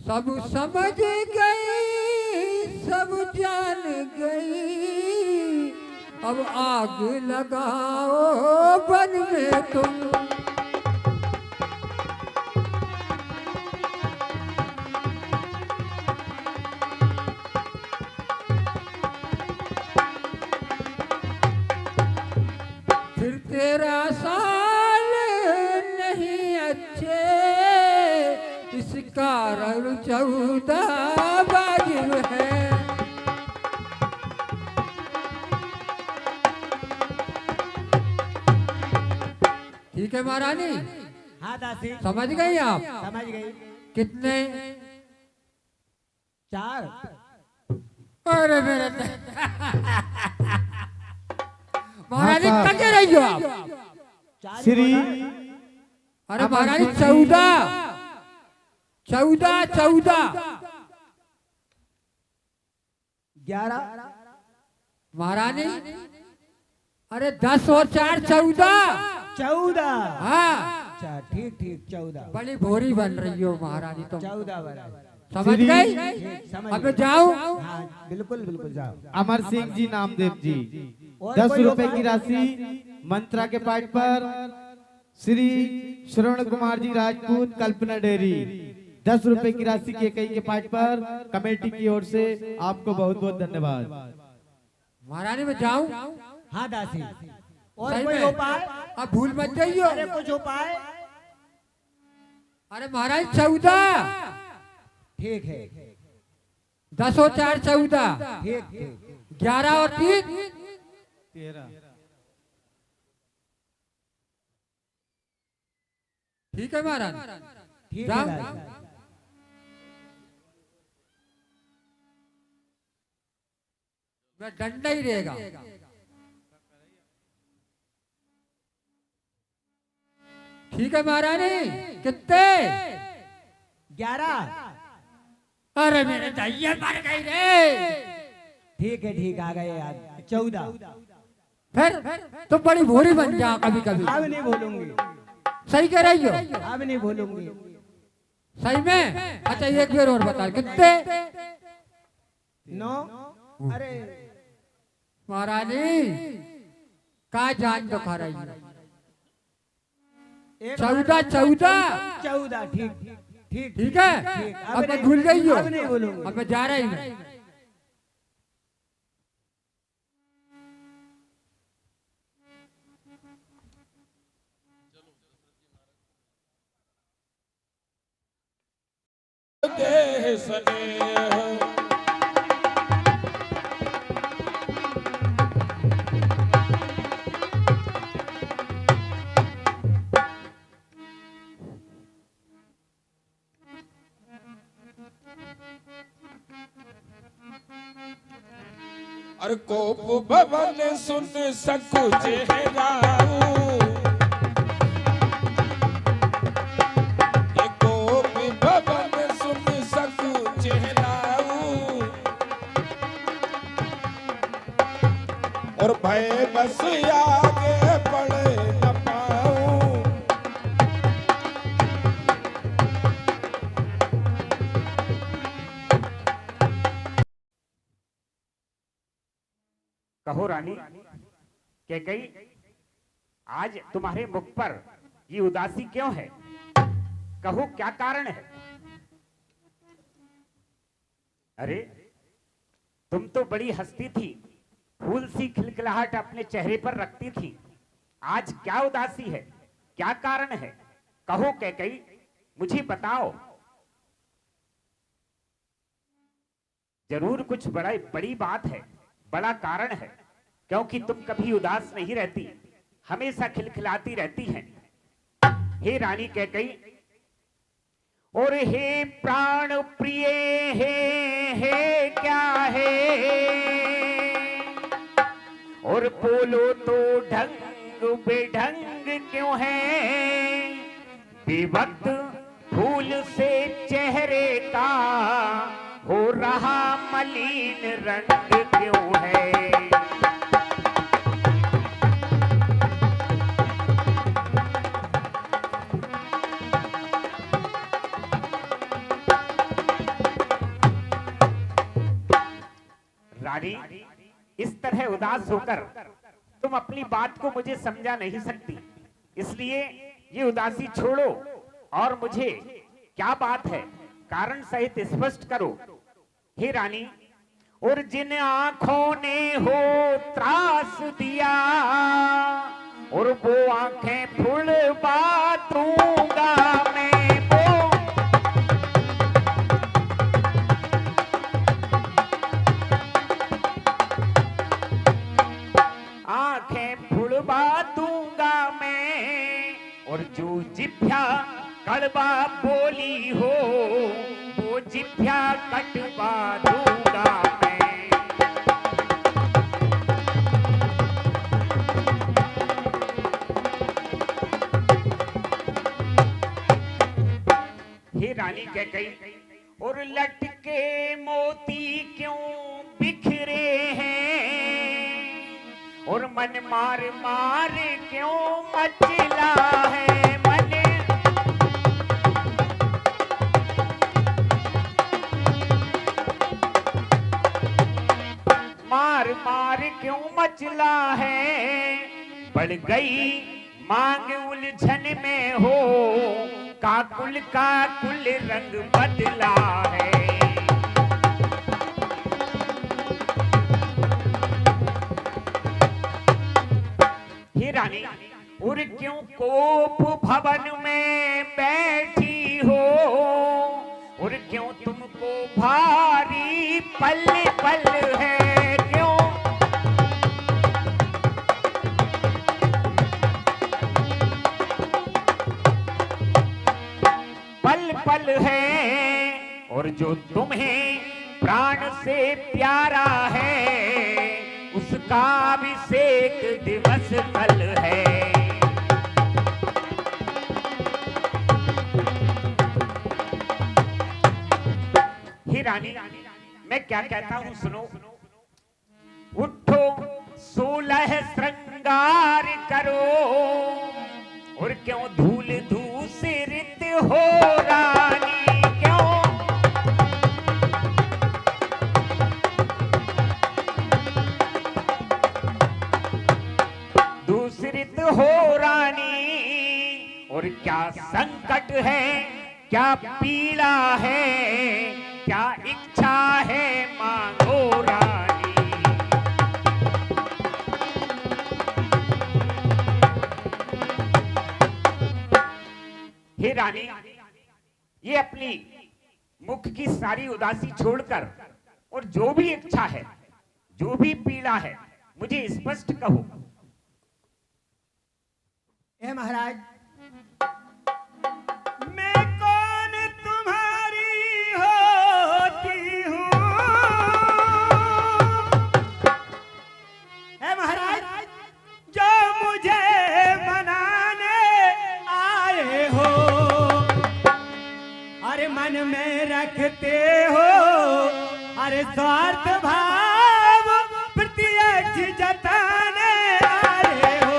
सब समझ गई सब जान गई अब आग लगाओ वन में तुम। फिर 13 साल नहीं अच्छे इस कारण 14 वाजिब है। ठीक है महारानी? हाँ दासी। समझ गई आप? समझ गई। कितने? 4। अरे मेरे महारानी कटे रही हो आप? श्री अरे महारानी 14 11। महारानी अरे 10 और 4 14। 14। हाँ अच्छा ठीक ठीक 14। बड़ी भोरी बन रही हो महारानी तुम। 14 बराबर। समझ गई? समझ अब गई। जाओ। हाँ बिल्कुल बिल्कुल जाओ। अमर सिंह जी नामदेव जी और 10 कोई रुपए होगा? की राशि मंत्रा के पाठ पर श्री श्रवण कुमार जी राजपूत कल्पना डेयरी 10 रुपए की राशि के कई के पाठ पर कमेटी की ओर से आपको बहुत बहुत धन्यवाद। महारानी में जाऊं? हाँ दासी, और सही कोई में? उपाय? अब भूल मत जाइयो। अरे कुछ उपाय? अरे महाराज 14, ठीक है, 10 और 4 14, ठीक ठीक। 11 और 3 ठीक है महाराज। ठीक जाओ। है दासी। मैं डंडा ही रहेगा। ठीक है महारानी। कितने? 11। अरे मेरे दैया मर गई रे। ठीक है, ठीक, आ गए याद। 14। फिर तो बड़ी भोरी बन जा कभी कभी। अब नहीं भूलूंगी, सही कह रही हो? अब नहीं भूलूंगी। सही में? अच्छा एक बार और बता कितने? 9। अरे महारानी का जान तो खा रही है। एक 14 14। 14, ठीक ठीक ठीक है। ठीक। अब मैं भूल गई हूँ। अब नहीं भूलूंगी। अब मैं जा रही हूँ। देह स्नेह अरे कोप भवन सुन सकु चेहराऊ, ये कोप भवन सुन सकु चेहराऊ, और भय बस आगे बढ़ न पाऊं। कहो रानी, क्या गई आज तुम्हारे मुख पर ये उदासी क्यों है? कहो क्या कारण है? अरे तुम तो बड़ी हंसती थी, फूल सी खिलखिलाहट अपने चेहरे पर रखती थी, आज क्या उदासी है? क्या कारण है? कहो कैकई, मुझे बताओ। जरूर कुछ बड़ी बात है, बड़ा कारण है, क्योंकि तुम कभी उदास नहीं रहती, हमेशा खिलखिलाती रहती हैं। हे रानी कैकई, और हे प्राण प्रिय, हे क्या है, और बोलो तो ढंग बेढंग क्यों है, बेवक्त फूल से चेहरे का हो रहा मलिन रंग क्यों है। रानी, इस तरह उदास होकर तुम अपनी बात को मुझे समझा नहीं सकती, इसलिए ये उदासी छोड़ो और मुझे क्या बात है कारण सहित स्पष्ट करो। हे रानी, और जिन आंखों ने हो त्रास दिया, और वो आंखें फुलवा दूंगा मैं, वो आंखें फुलवा दूंगा मैं, और जो जिभ्या कड़वा बोली हो, वो जिभ्या कटवा दूंगा मैं। हे रानी कैकई, और लटके मोती क्यों बिखरे हैं, और मन मार मार क्यों मचला है, मन मार मार क्यों मचला है, बढ़ गई मांग उलझन में हो, काकुल काकुल रंग बदला है। हे रानी, और क्यों कोप भवन में बैठी हो, और क्यों तुमको भारी पल पल है, क्यों पल पल है, और जो तुम्हें प्राण से प्यारा है, उसका अभिषेक दिवस कल है। हे रानी, मैं क्या कहता हूं सुनो। उठो 16 श्रृंगार करो, और क्यों धूल धूसरित हो रानी, क्यों दूसरित हो रानी। और क्या संकट है, क्या पीड़ा है, क्या इच्छा है, मांगो रानी। हे रानी, ये अपनी मुख की सारी उदासी छोड़कर, और जो भी इच्छा है, जो भी पीड़ा है, मुझे स्पष्ट कहो। ए महाराज, मैं कौन तुम्हारी होती हूँ? ए महाराज, जो मुझे मनाने आए हो, अरे मन में रखते हो अरे स्वार्थ भाव, प्रत्यक्ष जताने आए हो।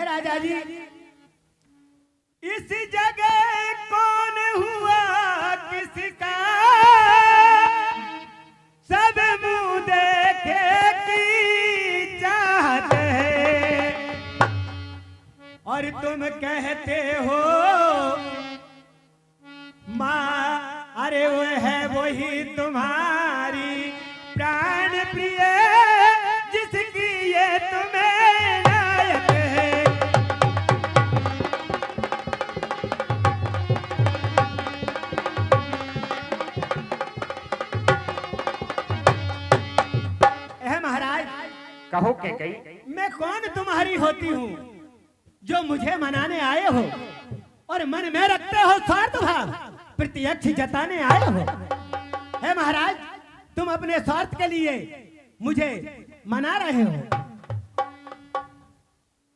राजा जी, इस जगह कौन हुआ किसका, सब मुंह देखे की चाहत है, और तुम कहते हो माँ, अरे वो है वही तुम्हारी प्राण प्रिय, जिसकी ये तुम्हें नायक है। कहो के कही। मैं कौन तुम्हारी होती हूँ जो मुझे मनाने आए हो और मन में रखते हो स्वार्थ भाव, प्रत्यक्ष जताने आए हो। हे महाराज, तुम अपने स्वार्थ के लिए मुझे मना रहे हो।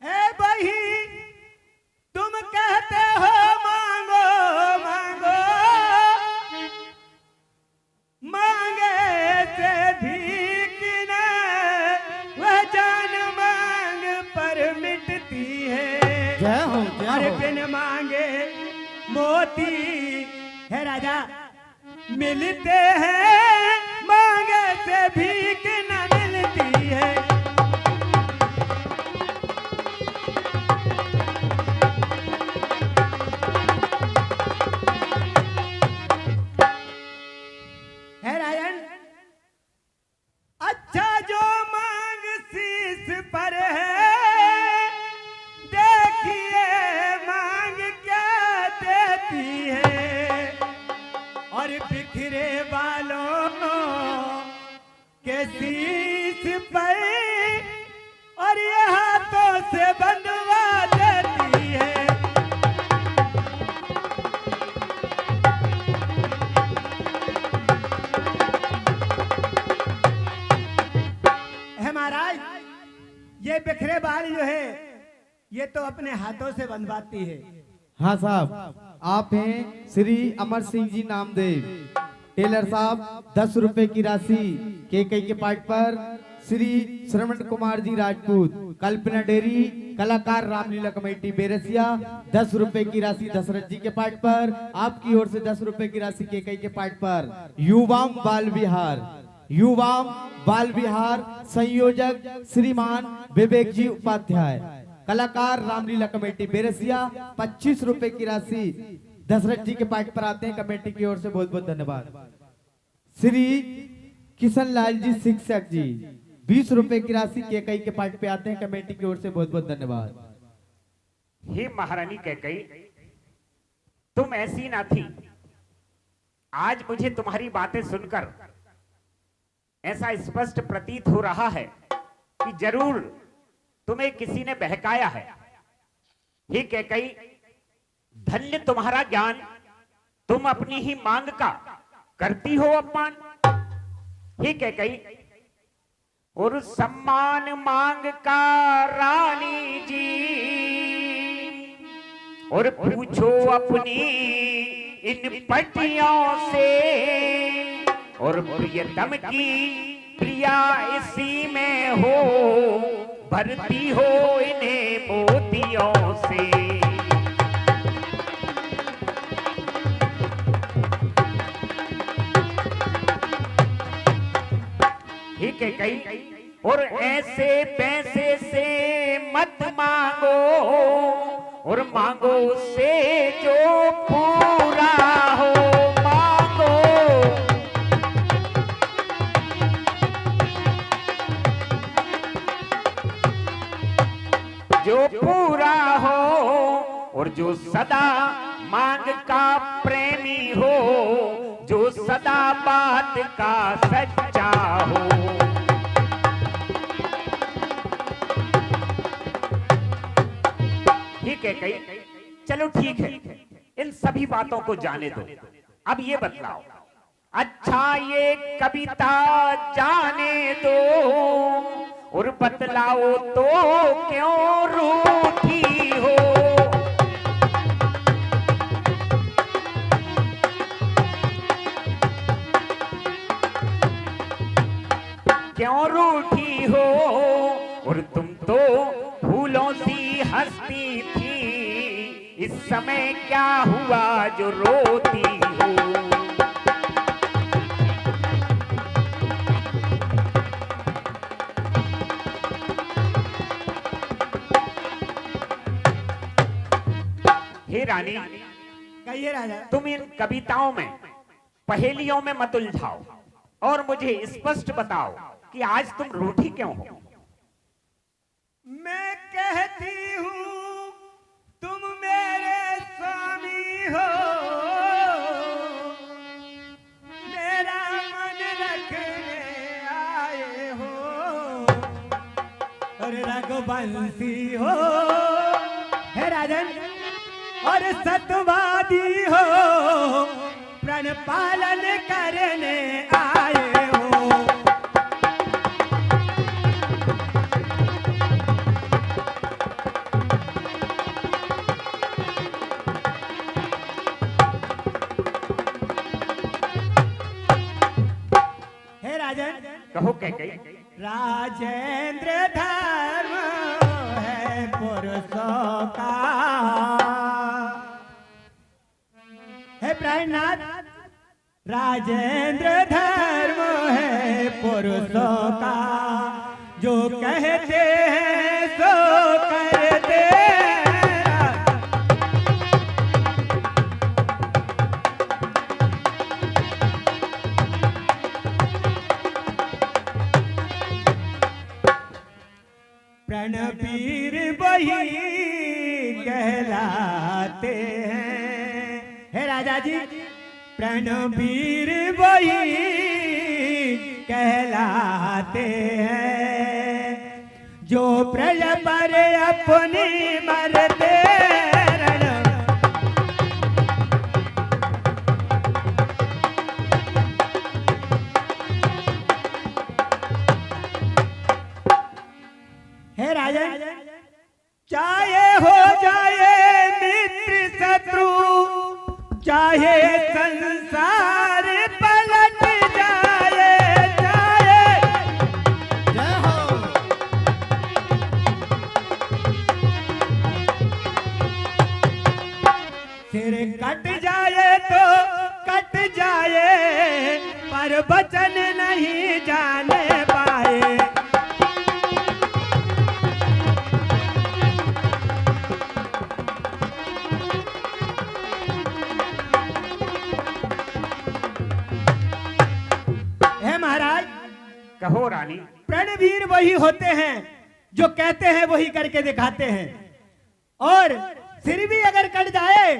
हे बही, तुम कहते हो मांगो मांगो, मांगे से भीख न वह जान मांग पर मिटती है। जय हो, जय हो। अरे बिन मांगे मोती है राजा मिलते हैं, मांगे से भीख न मिलती है। है राजन, अच्छा जो मांग शीश पर है, देखिए मांग क्या देती है। और बिखरे बालों के शीश पर और ये हाथों से बंधवा देती है। महाराज, ये बिखरे बाल जो है ये तो अपने हाथों से बंधवाती है। हाँ साहब, आप हैं श्री अमर सिंह जी नामदेव टेलर साहब। 10 रुपए की राशि के पार्ट पर श्री श्रवण कुमार जी राजपूत, कल्पना डेरी कलाकार रामलीला कमेटी बेरसिया 10 रुपए की राशि दशरथ जी के पाठ पर, आपकी ओर से 10 रुपए की राशि केकई के पाठ पर युवाम बाल विहार संयोजक श्रीमान विवेक जी उपाध्याय। कलाकार रामलीला कमेटी बेरसिया 25 रुपए की राशि दशरथ जी के पाठ पर आते हैं, कमेटी की ओर से बहुत बहुत धन्यवाद। श्री किशन लाल जी शिक्षक जी 20 रुपए की राशि केकई के पाठ पे आते हैं, कमेटी की ओर से बहुत बहुत धन्यवाद। हे महारानी कैकई, तुम ऐसी ना थी, आज मुझे तुम्हारी बातें सुनकर ऐसा स्पष्ट प्रतीत हो रहा है कि जरूर तुम्हें किसी ने बहकाया है। हे कैकई, धन्य तुम्हारा ज्ञान, तुम अपनी ही मांग का करती हो अपमान। हे कैकई, और सम्मान मांग का रानी जी, और पूछो अपनी इन पटियों से, और प्रियतम की प्रिया इसी में हो, भरती हो इन्हें मोतियों से। ठीक है कई, और ऐसे पैसे से मत मांगो, और मांगो से जो पूरा हो, मांगो जो पूरा हो, और जो सदा मांग का प्रेमी हो, जो सदा बात का सच्चा हो। ठीक है कई, चलो ठीक है, इन सभी बातों को जाने दो। अब ये बतलाओ, अच्छा ये कविता जाने दो, और बतलाओ तो क्यों रूठी हो। क्यों रूठी हो, और तुम तो फूलों सी हंसती थी, इस समय क्या हुआ जो रोती हो। हे रानी, कहिए राजा। तुम इन कविताओं में पहेलियों में मत उलझाओ, और मुझे स्पष्ट बताओ कि आज तुम रूठी क्यों हो। मैं कहती हूँ तुम मेरे स्वामी हो, मेरा मन रखने आए हो, और रघुवंशी हो हे राजन, और सतवादी हो, प्रण पालन करने आए हो। हे राजन, कहो कैकई। राजेंद्र धर्म है पुरुषों का, हे प्राणनाथ, राजेंद्र धर्म है पुरुषों का, जो कहते हैं सो करते। प्रणवीर वही कहलाते हैं, हे राजा जी, प्रणवीर वही कहलाते हैं, जो प्रज पर अपनी मरते रण। हे राजा, चाहे हो जाए मित्र शत्रु, चाहे संसार पलट जाए, चाहे। जय हो। और वचन नहीं जाने पाए। है महाराज, कहो रानी। प्रणवीर वही होते हैं जो कहते हैं वही करके दिखाते हैं, और सिर भी अगर कट जाए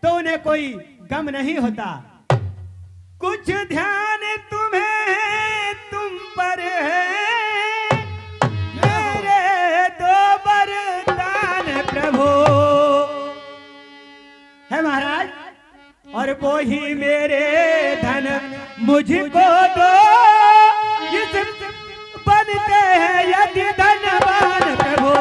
तो उन्हें कोई गम नहीं होता। कुछ ध्यान तुम्हें है, तुम पर है मेरे दो वरदान प्रभु। है महाराज, और वो ही मेरे धन मुझको दो, इस बनते हैं यदि धनवान प्रभु।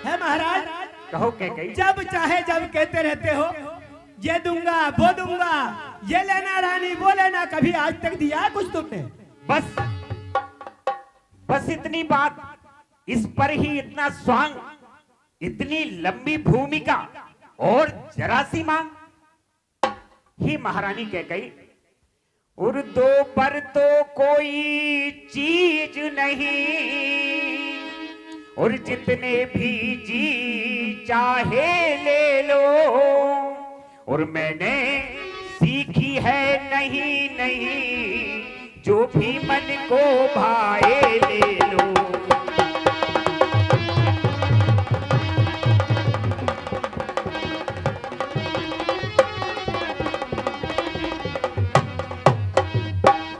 है महाराज, कहो कैकेयी। जब चाहे जब कहते रहते हो ये दूंगा वो दूंगा, ये लेना रानी वो लेना, कभी आज तक दिया कुछ तुमने? बस बस इतनी बात, इस पर ही इतना स्वांग, इतनी लंबी भूमिका और जरा सी मांग। ही महारानी कैकेयी, उर्दू पर तो कोई चीज नहीं, और जितने भी जी चाहे ले लो, और मैंने सीखी है नहीं नहीं, जो भी मन को भाए ले लो।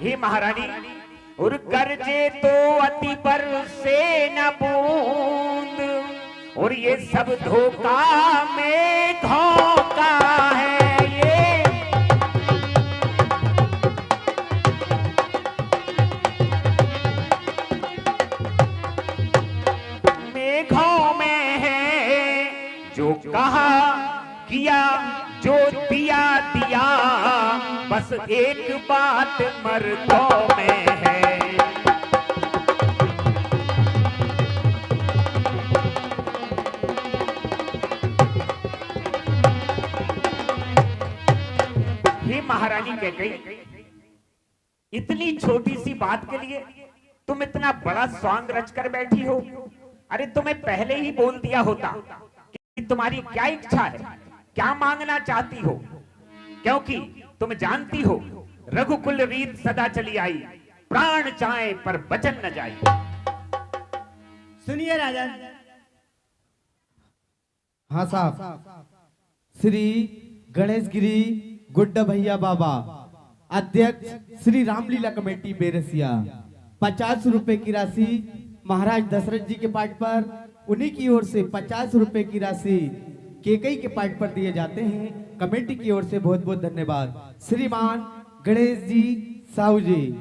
हे महारानी, और कर्जे तो अति पर से न बूंद, और ये सब धोखा में धोखा है ये। मेघों में है जो कहा किया, जो दिया दिया, बस एक बात मर्दों में है। हे महारानी कैकेयी, इतनी छोटी सी बात के लिए तुम इतना बड़ा सॉन्ग रच कर बैठी हो। अरे तुम्हें पहले ही बोल दिया होता कि तुम्हारी क्या इच्छा है, क्या मांगना चाहती हो, क्योंकि तुम जानती हो रघुकुल रीत सदा चली आई, प्राण चाहे पर वचन न जाए। सुनिए राजन। हाँ साहब, श्री गणेश गिरी गुड्डा भैया बाबा, अध्यक्ष श्री रामलीला कमेटी बेरसिया, 50 रुपए की राशि महाराज दशरथ जी के पाठ पर, उन्हीं की ओर से 50 रुपए की राशि कैकेयी के पाठ पर दिए जाते हैं। कमेटी की ओर से बहुत बहुत धन्यवाद। श्रीमान गणेश जी साहू जी,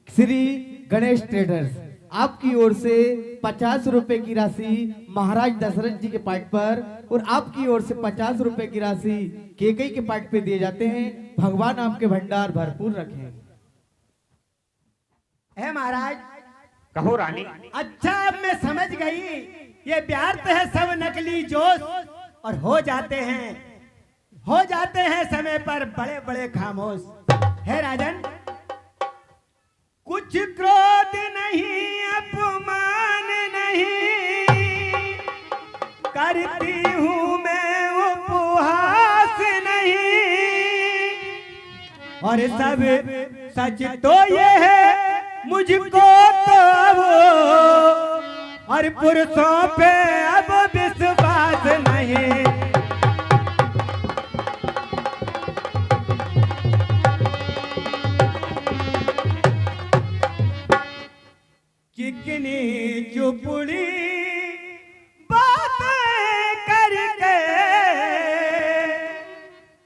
श्री गणेश ट्रेडर्स, आपकी ओर से 50 रुपए की राशि महाराज दशरथ जी के पाठ पर, और आपकी ओर से 50 रुपए की राशि कैकेयी के पाठ पे दिए जाते हैं। भगवान आपके भंडार भरपूर रखें। है महाराज। कहो रानी। अच्छा, अब मैं समझ गई, ये व्यर्थ है सब नकली जोश, और हो जाते हैं समय पर बड़े बड़े खामोश। है राजन, कुछ क्रोध नहीं, अपमान नहीं, करती हूँ मैं उपहास नहीं, और सब सच तो ये है मुझको तो अब, और पुरुषों पे अब विश्वास नहीं। कितनी चुपड़ी बातें करके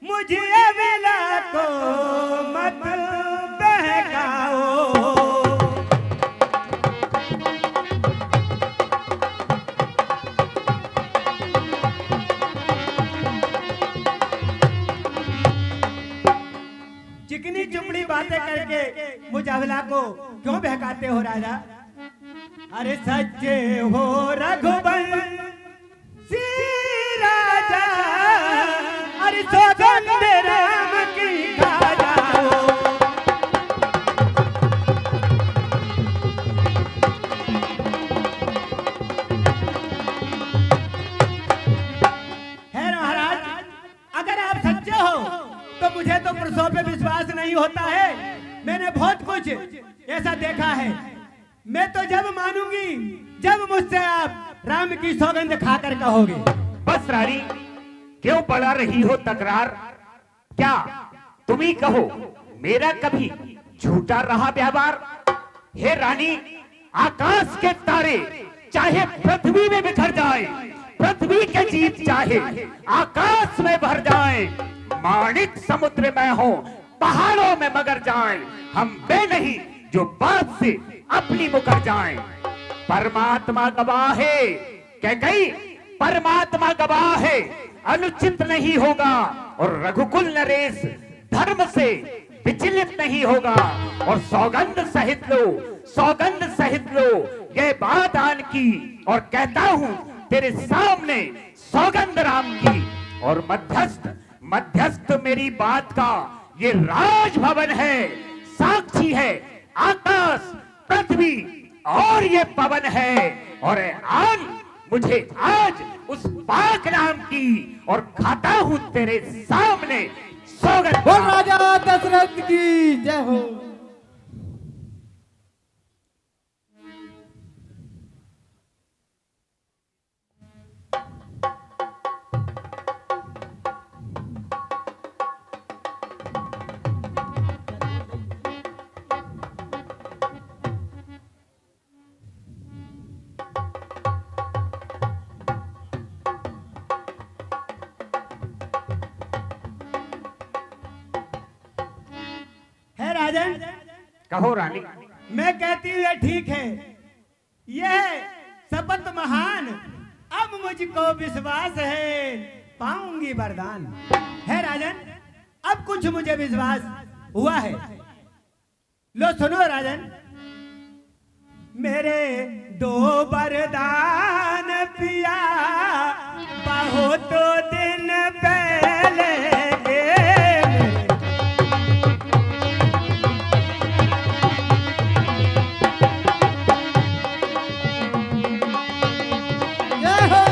मुझे मिला को मत बहकाओ। चिकनी चुपड़ी बातें करके मुझ अबला को क्यों बहकाते हो राजा? अरे सच्चे हो रघुवंशी राजा, अरे सौगंध राम की खा जाओ। है महाराज, अगर आप सच्चे हो तो मुझे तो पुरुषों पे विश्वास नहीं होता है। मैंने बहुत कुछ ऐसा देखा है। मैं तो जब मानूंगी जब मुझसे आप राम की सौगंध खाकर कहोगे। बस रानी, क्यों बढ़ा रही हो तकरार? क्या तुम ही कहो, मेरा कभी झूठा रहा व्यवहार? हे रानी, आकाश के तारे चाहे पृथ्वी में बिखर जाए, पृथ्वी के जीव चाहे आकाश में भर जाए, माणिक समुद्र में हो पहाड़ों में मगर जाए, हम वे नहीं जो बात से अपनी मुकर जाए। परमात्मा गवाह है, कैकई परमात्मा गवाह है, अनुचित नहीं होगा और रघुकुल नरेश धर्म से विचलित नहीं होगा। और सौगंध सहित लो, सौगंध सहित लो ये बात आन की, और कहता हूं तेरे सामने सौगंध राम की। और मध्यस्थ मध्यस्थ मेरी बात का ये राजभवन है, साक्षी है आकाश पृथ्वी और ये पवन है। और आन मुझे आज उस पाक नाम की, और खाता हूं तेरे सामने सौगंध। बोल राजा दशरथ की जय हो। है राजन, कहो रानी। मैं कहती हूँ ये ठीक है, यह शपथ महान, अब मुझको विश्वास है पाऊंगी वरदान। है राजन, अब कुछ मुझे विश्वास हुआ है। लो सुनो राजन, मेरे दो वरदान पिया बहुत दिन पहले जय हो।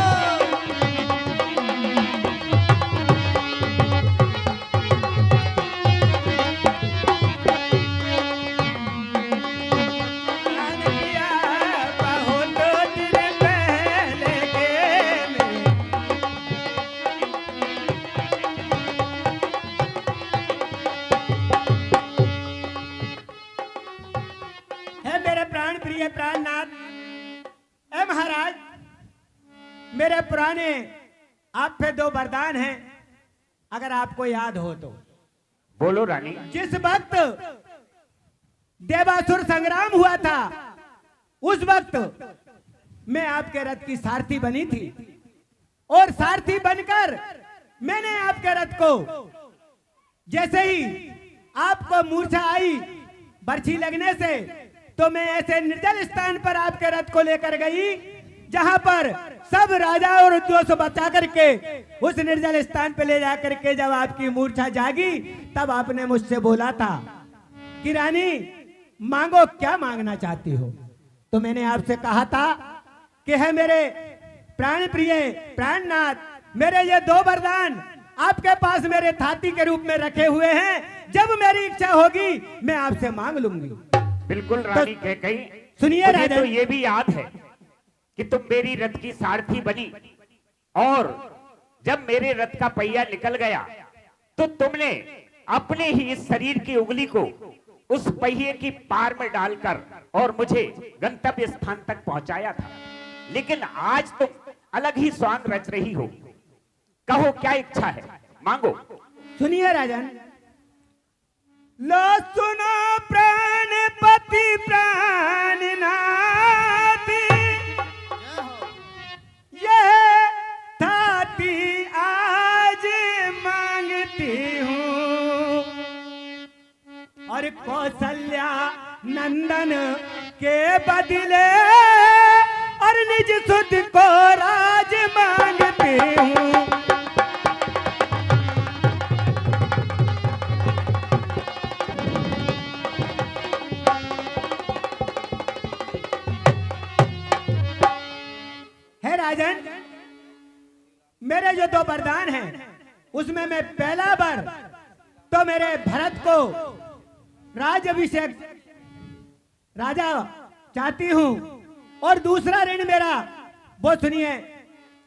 है मेरे प्राण प्रिय प्राणनाथ। ए महाराज, मेरे पुराने आप पे दो वरदान हैं, अगर आपको याद हो तो। बोलो रानी। जिस वक्त देवासुर संग्राम हुआ था, उस वक्त मैं आपके रथ की सारथी बनी थी, और सारथी बनकर मैंने आपके रथ को, जैसे ही आपको मूर्छा आई बर्छी लगने से, तो मैं ऐसे निर्जल स्थान पर आपके रथ को लेकर गई जहां पर सब राजा और उद्योग से बचा करके उस निर्जल स्थान पर ले जाकर के जब आपकी मूर्छा जागी, तब आपने मुझसे बोला था कि रानी मांगो, क्या मांगना चाहती हो? तो मैंने आपसे कहा था कि है मेरे प्राण प्रिय प्राणनाथ, मेरे ये दो वरदान आपके पास मेरे थाती के रूप में रखे हुए हैं, जब मेरी इच्छा होगी मैं आपसे मांग लूंगी। बिल्कुल रानी कह कही। सुनिए मुझे राजन, तो ये भी याद है कि तुम मेरी रथ की सारथी बनी, और जब मेरे रथ का पहिया निकल गया तो तुमने अपने ही इस शरीर की उंगली को उस पहिए की पार में डालकर और मुझे गंतव्य स्थान तक पहुंचाया था। लेकिन आज तुम अलग ही स्वांग रच रही हो। कहो क्या इच्छा है, मांगो। सुनिए राजन, लो सुनो प्राणपति प्राणनाथ, यह थाती आज मांगती हूँ, और कौशल्या नंदन के बदले और निज सुध को राज मांगती हूँ। है राजन, मेरे जो दो वरदान हैं उसमें मैं पहला वर तो मेरे भरत को राज अभिषेक राजा चाहती हूं, और दूसरा ऋण मेरा वो सुनिए,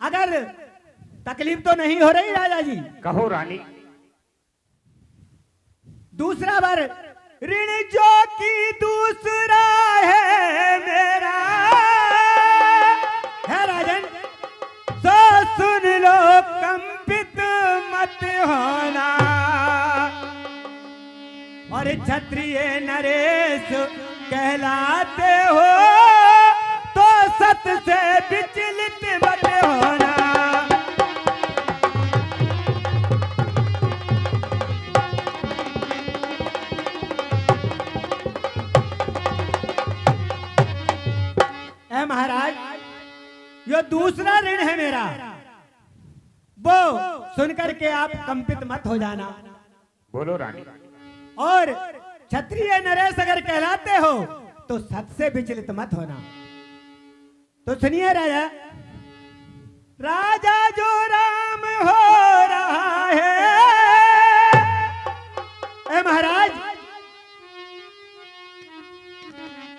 अगर तकलीफ तो नहीं हो रही राजा जी? कहो रानी। दूसरा वर ऋण जो कि दूसरा है मेरा, है राजन, सो सुन लो कंपित मत होना। और क्षत्रिय नरेश कहलाते हो तो सत से विचलित मत होना। ऐ महाराज, यो दूसरा ऋण है मेरा, वो सुनकर के आप कंपित मत हो जाना। बोलो रानी। और क्षत्रिय नरेश अगर कहलाते हो तो सत से विचलित मत होना। तो सुनिए राजा, राजा जो राम हो रहा है, ए महाराज,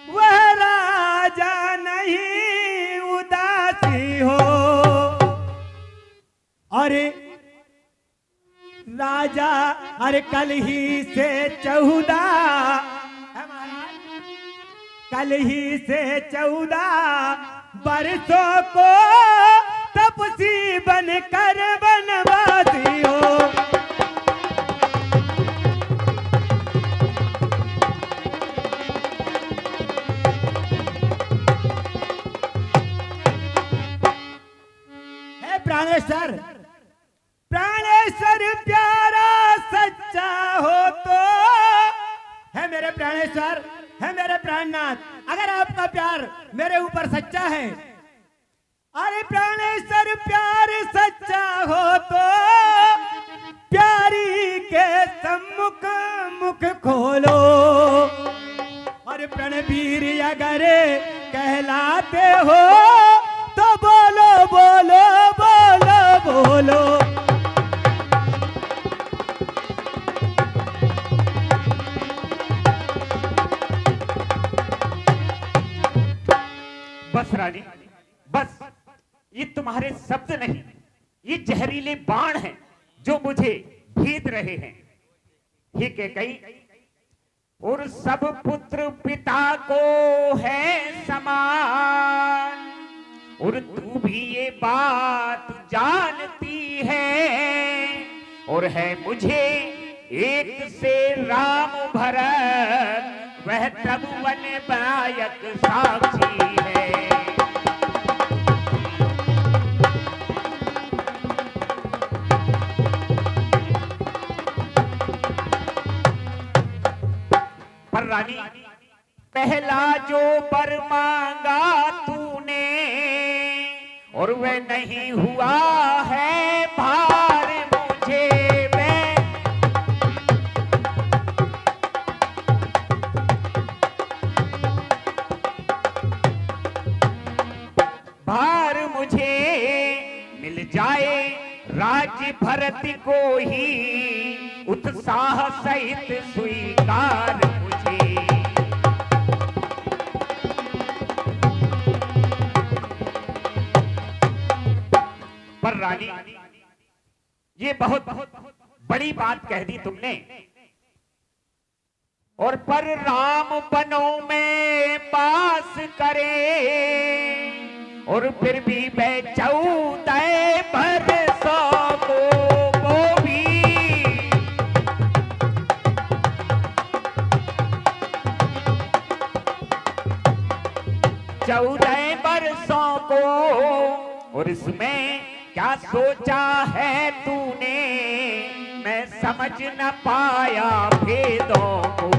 वह राजा नहीं उदासी हो। अरे राजा अरे कल ही से 14, कल ही से 14 बरसों को तपसी बनकर बनवासी हो। हे प्राणेश्वर, प्राणेश्वर प्यारा सच्चा हो तो, है मेरे प्राणेश्वर, है मेरे प्राणनाथ, अगर आपका प्यार मेरे ऊपर सच्चा है, अरे प्राणेश्वर प्यार सच्चा हो तो प्यारी के सम्मुख मुख खोलो। और प्रणवीर अगर कहलाते हो तो बोलो बोलो बोलो बोलो। बस रानी, बस, ये तुम्हारे शब्द नहीं, ये जहरीले बाण हैं जो मुझे भेद रहे हैं। ही के कई और सब पुत्र पिता को है समान, और तू भी ये बात जानती है, और है मुझे एक से राम भरत, वह त्रिभुवन नायक साक्षी है। पर रानी, पहला जो वर मांगा तूने, और वह नहीं हुआ है भार मुझे, भार मुझे मिल जाए राज्य भरत को ही, उत्साह सहित स्वीकार मुझे। पर रानी, ये बहुत बड़ी बात कह दी तुमने। और पर राम बनों में बास करे, और फिर भी मैं 14 बरसों को वो भी 14 बरसों को, और इसमें क्या सोचा है तूने, मैं समझ न पाया भेदों को।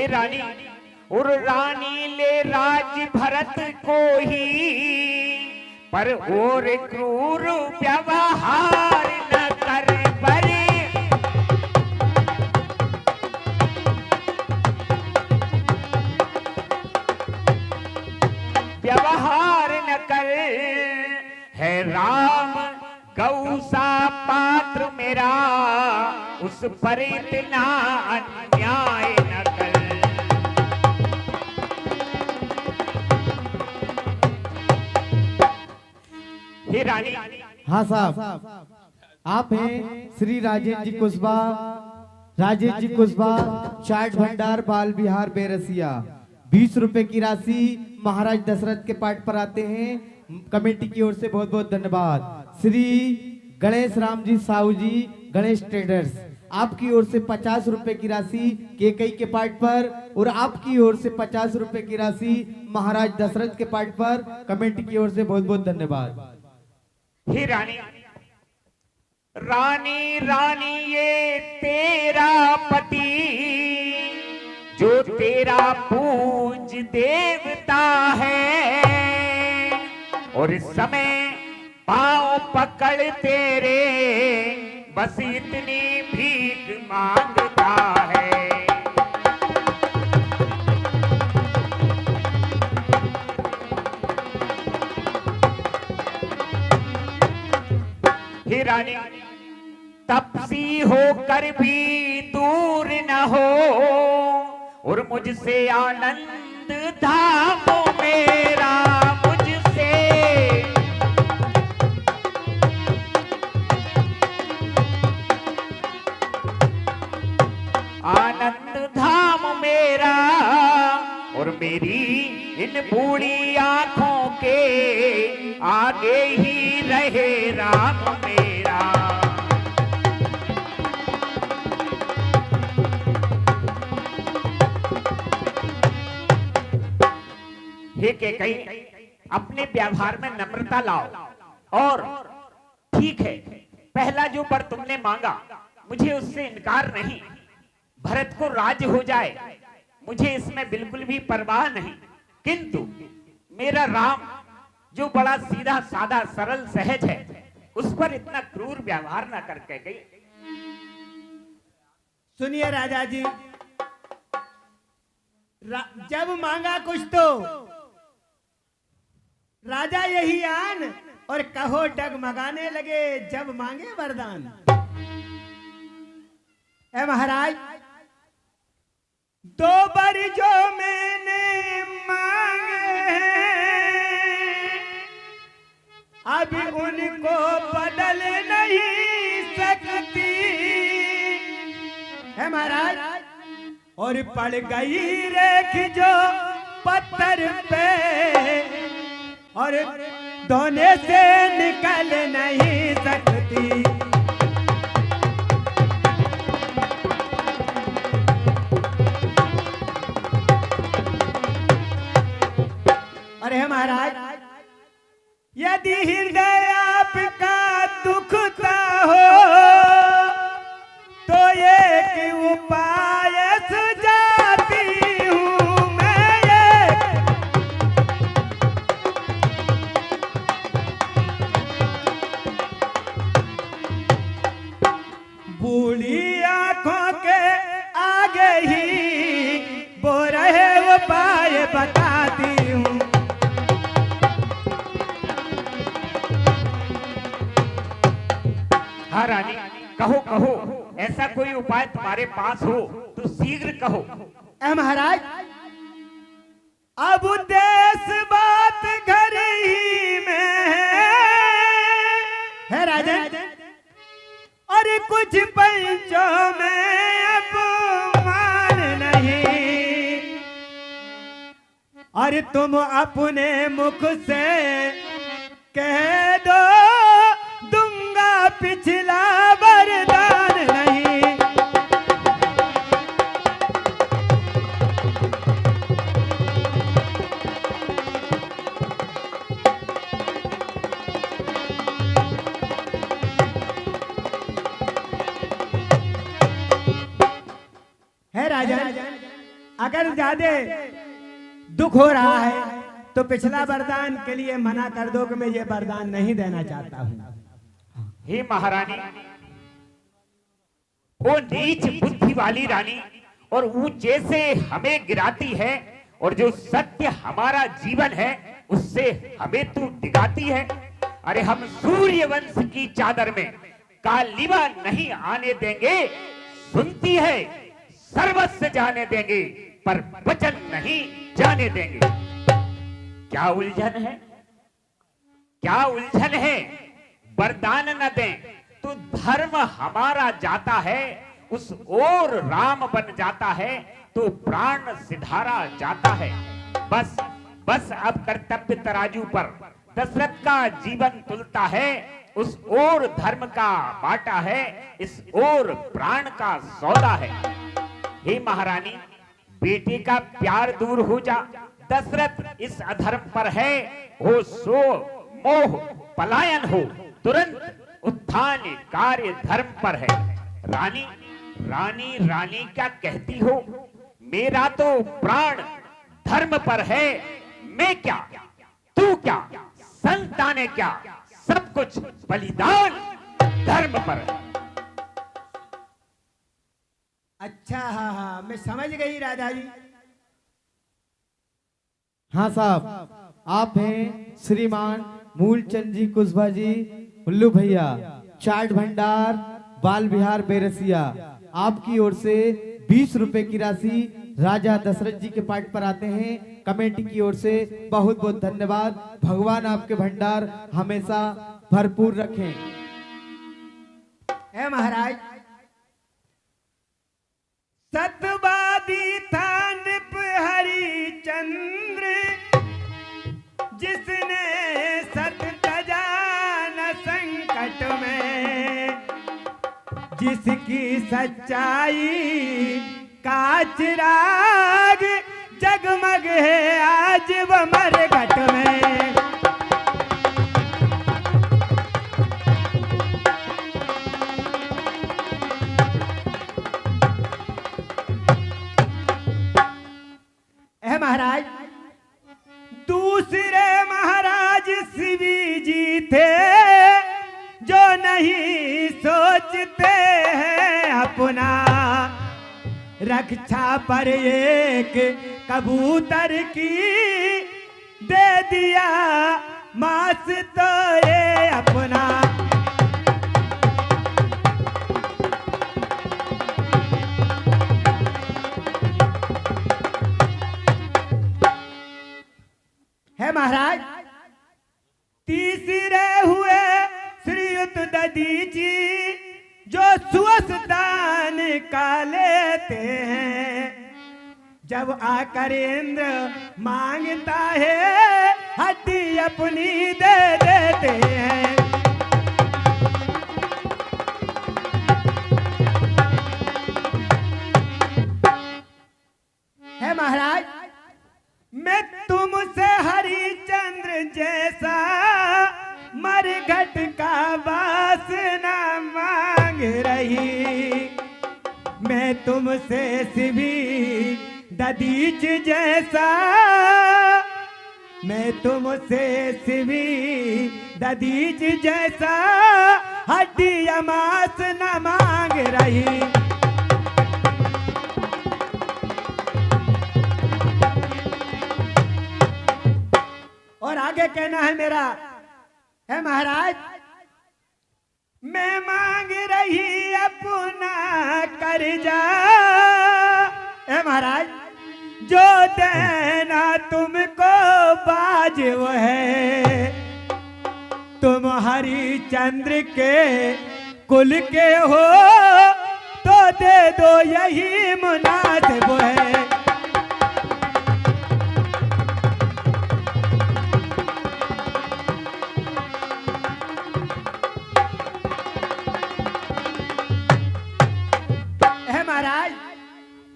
रानी, और रानी ले राज भरत को ही, पर और क्रूर व्यवहार न कर बरे। व्यवहार न कर, है राम गौ सा पात्र मेरा, उस पर इतना अन्याय न कर। हे रानी, हाँ साहब, आप हैं श्री राजेश जी कुशवाहा, राजेश जी कुशवाहा, चाट भंडार बाल विहार बेरसिया। 20 रुपए की राशि महाराज दशरथ के पाठ पर आते हैं। कमेटी की ओर से बहुत बहुत धन्यवाद। श्री गणेश राम जी साहू जी, गणेश ट्रेडर्स, आपकी ओर से 50 रुपए की राशि केकई के पाठ पर, और आपकी ओर से 50 रुपए की राशि महाराज दशरथ के पाठ पर। कमेटी की ओर से बहुत बहुत धन्यवाद। हे रानी, रानी रानी ये तेरा पति, जो तेरा पूज देवता है, और इस समय पांव पकड़ तेरे बस इतनी भीख मांगता है। हे रानी, तपसी होकर भी दूर न हो, और मुझसे आनंद धामो मेरा, मुझसे आनंद धाम मेरा, और मेरी इन बूढ़ी आंखों के आगे ही रहे राम मेरा। हे केकई, अपने व्यवहार में नम्रता लाओ। और ठीक है, पहला जो वर तुमने मांगा, मुझे उससे इनकार नहीं। भरत को राज हो जाए, मुझे इसमें बिल्कुल भी परवाह नहीं। किंतु मेरा राम जो बड़ा सीधा साधा सरल सहज है, उस पर इतना क्रूर व्यवहार न करके गई। सुनिए राजा जी, जब मांगा कुछ तो राजा यही आन, और कहो डगमगाने लगे जब मांगे वरदान। ए महाराज, 2 बार जो मैंने मांगे हैं, अभी उनको बदल नहीं सकती है महाराज। और पड़ गई रेख जो पत्थर पे, और धोने से निकल नहीं सकती। अरे महाराज, यदि हृदय आपका दुखता हो, तो एक उपाय सुझाती हूँ मैं ये। बूढ़ी आंखों के आगे ही वो रहे उपाय बताती हूँ। हाँ रानी, कहो कहो, ऐसा कोई उपाय तुम्हारे पास हो तो शीघ्र कहो। ए महाराज, अब देश बात घर ही में है राजा, और कुछ पंचों में अब मान नहीं। और तुम अपने मुख से कह दो, दूंगा पिछला वरदान नहीं। है राजा, अगर ज्यादा दुख हो रहा है तो पिछला वरदान के लिए मना कर दो कि मैं ये वरदान नहीं देना चाहता हूँ। हे महारानी, वो नीच बुद्धि वाली रानी और ऊंचे से हमें गिराती है, और जो सत्य हमारा जीवन है उससे हमें तू डिगाती है। अरे हम सूर्य वंश की चादर में कालिमा नहीं आने देंगे। सुनती है सर्वस्व जाने देंगे, पर वचन नहीं जाने देंगे। क्या उलझन है, क्या उलझन है। वरदान न दें तो धर्म हमारा जाता है, उस ओर राम बन जाता है तो प्राण सिधारा जाता है। बस बस अब कर्तव्य तराजू पर दशरथ का जीवन तुलता है, उस ओर धर्म का बाटा है, इस ओर प्राण का सौदा है। हे महारानी, बेटे का प्यार दूर हो जा, दशरथ इस अधर्म पर है, हो सो मोह पलायन हो, तुरंत उत्थान कार्य धर्म पर है। रानी रानी रानी क्या कहती हो, मेरा तो प्राण धर्म पर है। मैं क्या, तू क्या, संतानें क्या, सब कुछ बलिदान धर्म पर है। अच्छा, हाँ हाँ, मैं समझ गई राधा जी। हाँ साहब, आप हैं श्रीमान मूलचंद जी कुशवाहा जी, उल्लू भैया, चाट भंडार बाल विहार बेरसिया। आपकी ओर से 20 रुपए की राशि राजा दशरथ जी के पाठ पर आते हैं। कमेटी की ओर से बहुत बहुत धन्यवाद। भगवान आपके भंडार हमेशा भरपूर रखें। है महाराज, सतवादी था नृप हरिचंद्र, जिसने सत तजा न संकट में, जिसकी सच्चाई का चिराग जगमग है आज वो मरघट में। महाराज, दूसरे महाराज शिवी जी थे जो नहीं सोचते हैं अपना, रक्षा पर एक कबूतर की दे दिया मांस तो ये अपना। है महाराज, तीसरे हुए श्रीयुत दधीची जो सुअसदान का लेते हैं, जब आकर इंद्र मांगता है हड्डी अपनी दे देते हैं। है महाराज, मैं तुमसे हरिचंद्र जैसा मरघट का वासना मांग रही, मैं तुमसे शिवी दधीच जैसा, मैं तुमसे शिवी दधीच जैसा हड्डी मांस न मांग रही। और आगे कहना है मेरा, है महाराज, मैं मांग रही अपना कर्जा, है महाराज, जो देना तुमको वाजिब है, तुम हरिचंद्र के कुल के हो तो दे दो यही मुनासिब है।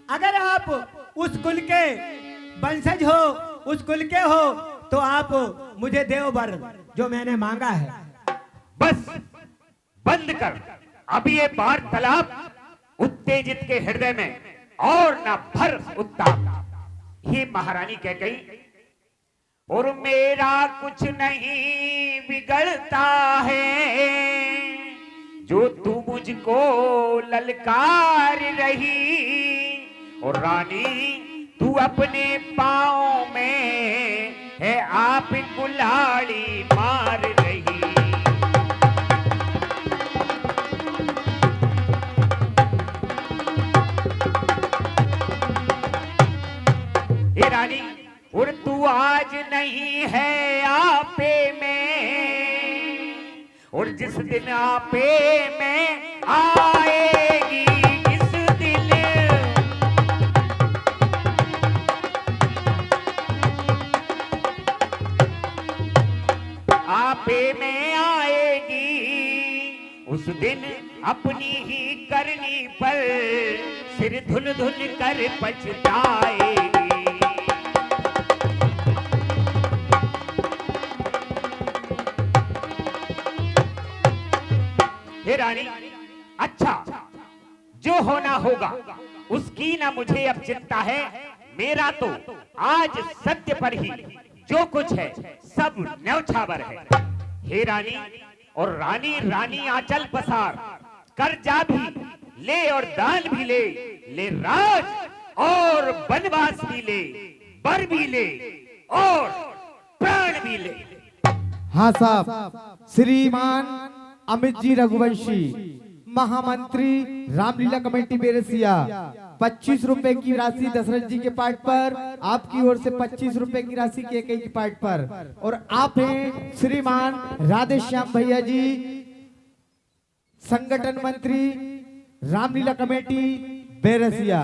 अगर आप उस कुल के वंशज हो, उस कुल के हो, तो आप मुझे देव वर जो मैंने मांगा है। बस बंद कर अभी ये वार्तालाप उत्तेजित के हृदय में, और न भर उत्ताप। ये महारानी कह गई, और मेरा कुछ नहीं बिगड़ता है, जो तू मुझको ललकार रही। और रानी तू अपने पाँव में है आप कुल्हाड़ी मार रही। हे रानी, और तू आज नहीं है आपे में, और जिस दिन आपे में आएगी, जिस दिन आपे में आएगी, उस दिन अपनी ही करनी पर सिर धुन धुन कर पछताएगी। हे रानी, अच्छा, जो होना होगा उसकी ना मुझे अब चिंता है। मेरा तो आज सत्य पर ही जो कुछ है सब न्यौछावर है। हे रानी, और रानी रानी आंचल पसार, कर्जा भी ले और दान भी ले, ले राज और वनवास भी ले, वर भी ले और प्राण भी ले। हाँ साहब, श्रीमान अमित जी रघुवंशी, महामंत्री रामलीला कमेटी बेरसिया, 25 रुपए की राशि दशरथ जी के पार्ट पर, आपकी ओर से 25 रुपए की राशि केके की पार्ट पर। और आप हैं श्रीमान राधेश्याम भैया जी, संगठन मंत्री रामलीला कमेटी बेरसिया,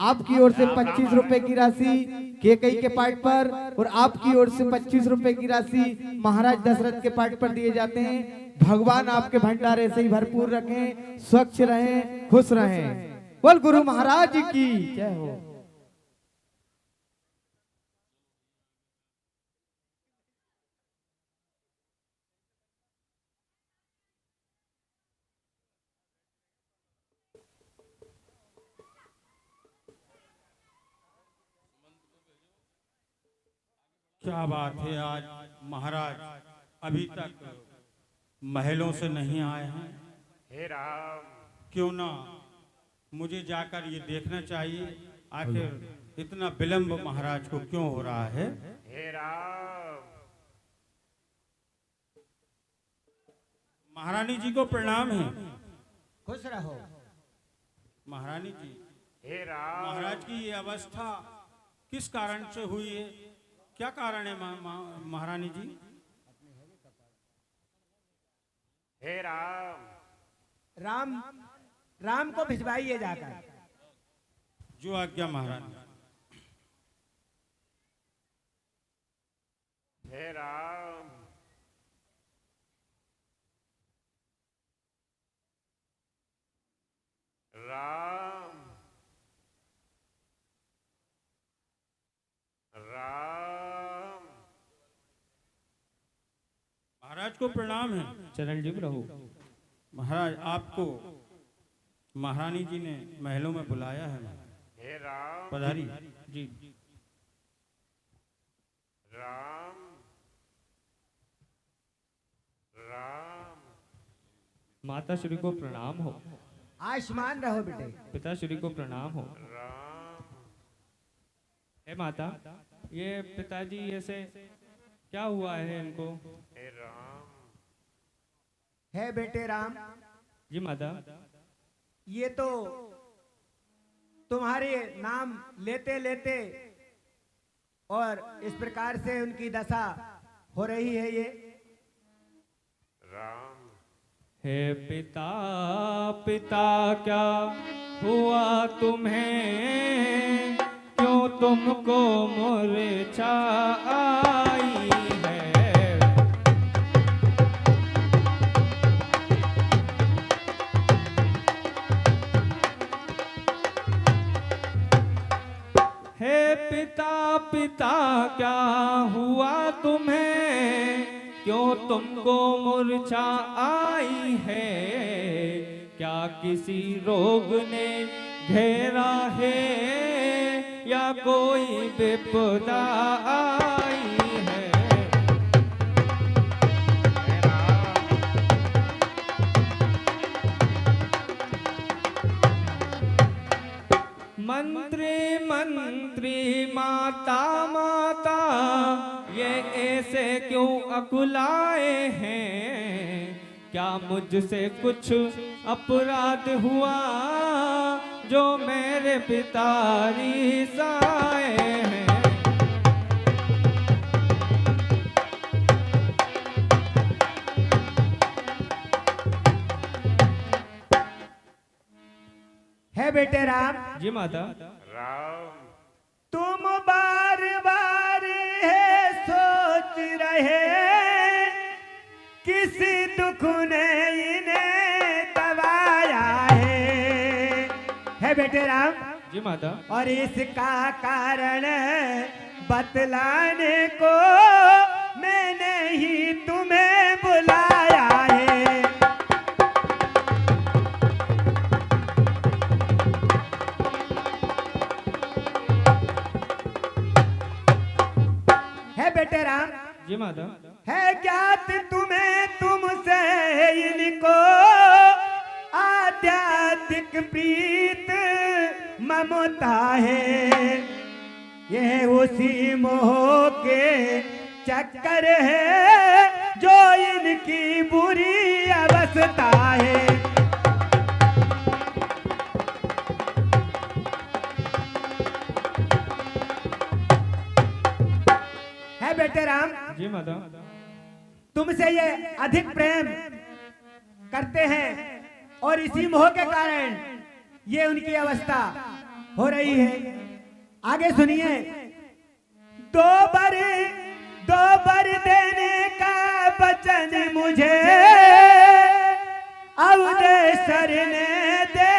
आपकी ओर से 25 रुपए की राशि केकई के पार्ट पर, और आपकी ओर से 25 रुपए की राशि महाराज दशरथ के पार्ट पर दिए जाते हैं। भगवान आपके भंडार ऐसे ही भरपूर रखें, स्वच्छ रहें, खुश रहें। बोल गुरु महाराज की जय हो। क्या बात है, आज महाराज अभी तक महलों से नहीं आए हैं। हे राम, क्यों ना मुझे जाकर ये देखना चाहिए आखिर इतना विलंब महाराज को क्यों हो रहा है। हे राम, महारानी जी को प्रणाम है। खुश रहो। महारानी जी, हे राम, महाराज की ये अवस्था किस कारण से हुई है, क्या कारण है महारानी जी। हे राम, राम राम को भिजवाइए जाकर। जो आज्ञा महारानी। हे राम, राम, राम। महाराज को प्रणाम है। चरण जी प्रभु। महाराज, आपको महारानी जी ने महलों में बुलाया है। हे राम, पधारी जी। राम, राम। माता श्री को प्रणाम हो। आयुष्मान रहो बेटे। पिता श्री को प्रणाम हो। राम, हे माता, ये पिताजी ऐसे क्या हुआ है इनको। हे राम, है बेटे राम, जी माता। ये तो तुम्हारे नाम लेते लेते और इस प्रकार से उनकी दशा हो रही है ये। राम। हे पिता पिता क्या हुआ तुम्हें, क्यों तुमको मूर्छा आई है। हे पिता पिता क्या हुआ तुम्हें, क्यों तुमको मूर्छा आई है। क्या किसी रोग ने घेरा है या कोई विपदा आई है। मंत्री मंत्री माता माता ये ऐसे क्यों अकुलाए हैं? क्या मुझसे कुछ अपराध हुआ जो मेरे पितारी साए हैं? है बेटे राम, जी माता। राम तुम बार बार है सोच रहे किस दुख ने इन्हें दबाया है बेटे राम। जी माता। और इसका कारण बतलाने को मैंने ही तुम्हें बुलाया है बेटे राम। जी माता। है ज्ञात तुम्हें तुमसे इनको आध्यात्मिक प्रीत ममता है। यह उसी मोह के चक्कर है जो इनकी बुरी अवस्था है। बेटे राम। जी माता। तुमसे ये अधिक प्रेम करते हैं और इसी मोह के कारण ये उनकी अवस्था हो रही है। आगे सुनिए। दो बार देने का वचन मुझे अवधेश्वर ने दे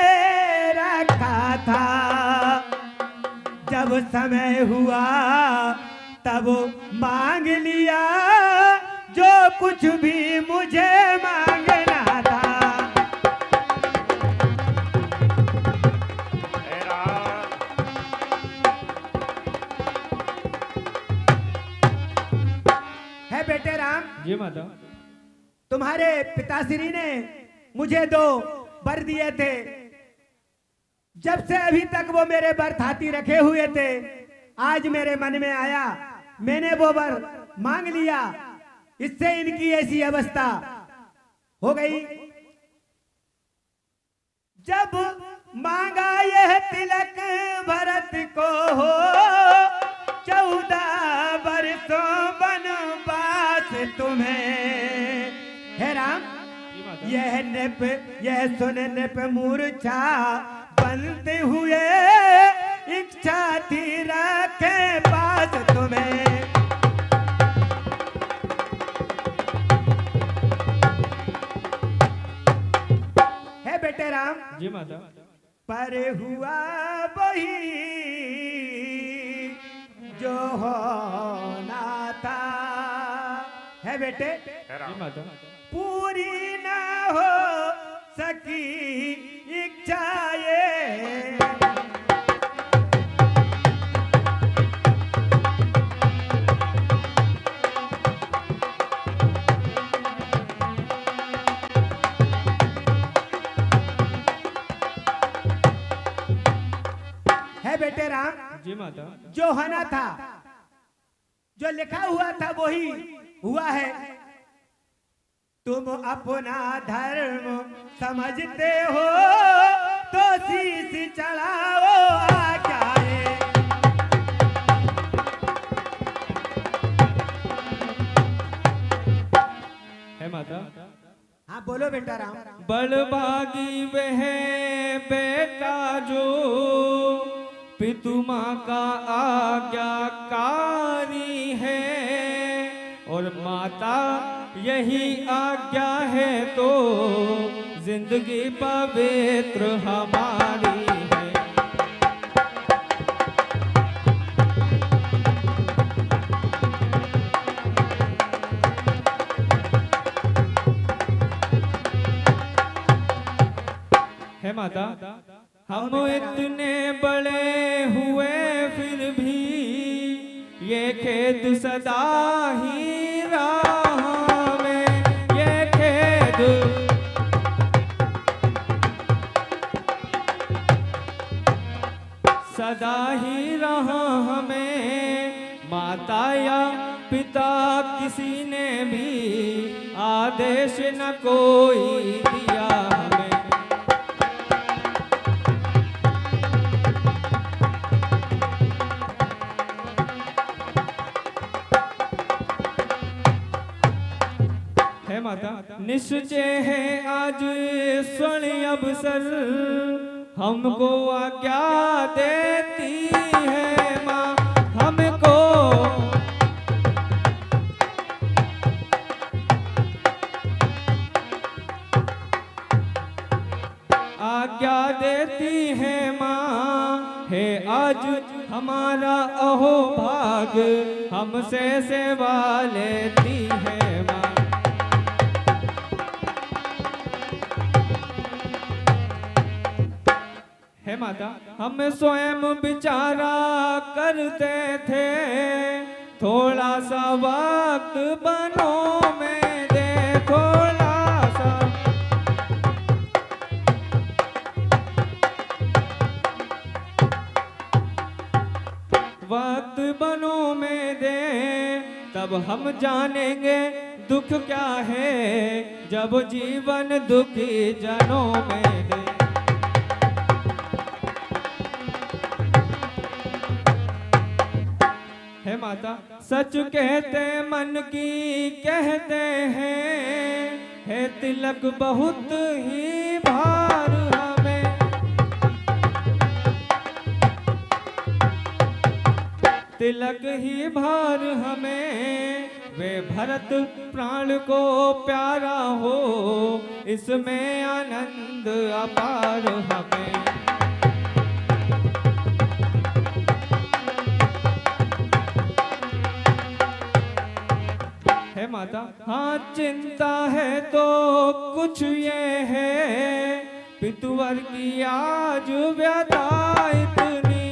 रखा था। जब समय हुआ तब मांग लिया जो कुछ भी मुझे मांगना था। है बेटे राम। जी माता। तुम्हारे पिताश्री ने मुझे 2 वर दिए थे। जब से अभी तक वो मेरे वर थाती रखे हुए थे। आज मेरे मन में आया, मैंने वो वर मांग लिया, इससे इनकी ऐसी अवस्था हो गई। जब मांगा यह तिलक भरत को हो 14 वर्षों वनवास तुम्हें। है राम। यह सुन नृप मूर्छा बनते हुए इच्छा थी रखे पास तुम्हें। है बेटे राम। जी माता। पर हुआ वही जो होना था। है बेटे। जी माता। पूरी ना हो सकी इच्छा ये। है बेटे राम। जी माता। जो होना था, जो लिखा हुआ था वही हुआ है। तुम अपना धर्म समझते हो तो शीश चढ़ाओ आज्ञा है माता। हाँ बोलो बेटा राम। बलबागी वह बेटा जो पितु माँ का आज्ञाकारी है और माता यही आज्ञा है तो जिंदगी पवित्र हमारी है। है माता। हम इतने बड़े हुए फिर भी ये खेद सदा ही रहा में, ये खेद सदा ही रहा हमें। माता या पिता किसी ने भी आदेश न कोई दिया हमें। है माता निश्चय है आज स्वर्ण अवसर, हमको आज्ञा देती है माँ हमको। आज्ञा देती है माँ, है आज हमारा अहो भाग, हमसे सेवा लेती है माँ। है माता हम स्वयं विचारा करते थे, थोड़ा सा वक्त बनो में दे, थोड़ा सा वक्त बनो में दे, तब हम जानेंगे दुख क्या है, जब जीवन दुखी जनों में दे। है माता सच कहते मन की कहते हैं, है तिलक बहुत ही भार हमें। तिलक ही भार हमें, वे भरत प्राण को प्यारा हो, इसमें आनंद अपार हमें। है माता हाँ चिंता है तो कुछ ये है, पितुवर की आज व्यथा इतनी।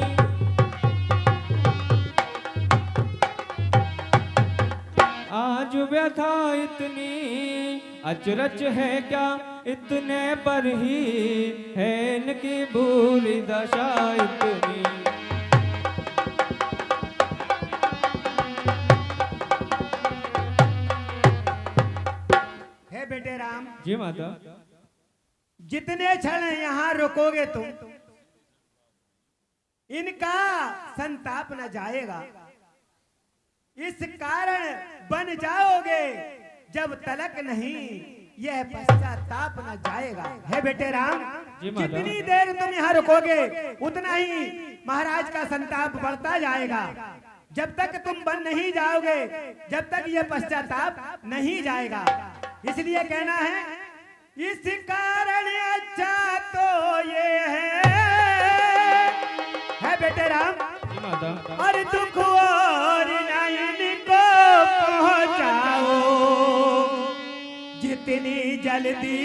आज व्यथा इतनी अचरज है क्या, इतने पर ही है इनकी बुरी दशा इतनी। बेटे राम जी माता जितने क्षण यहाँ रुकोगे तुम, इनका संताप न जाएगा। इस कारण बन जाओगे जब तलक नहीं, यह पश्चाताप न जाएगा। है बेटे राम जितनी देर तुम यहाँ रुकोगे उतना ही महाराज का संताप बढ़ता जाएगा। जब तक तुम बन नहीं जाओगे, जब तक यह पश्चाताप नहीं जाएगा। इसलिए कहना है इस कारण अच्छा तो ये है बेटे राम, और दुख और इनको पहुंचाओ, जितनी जल्दी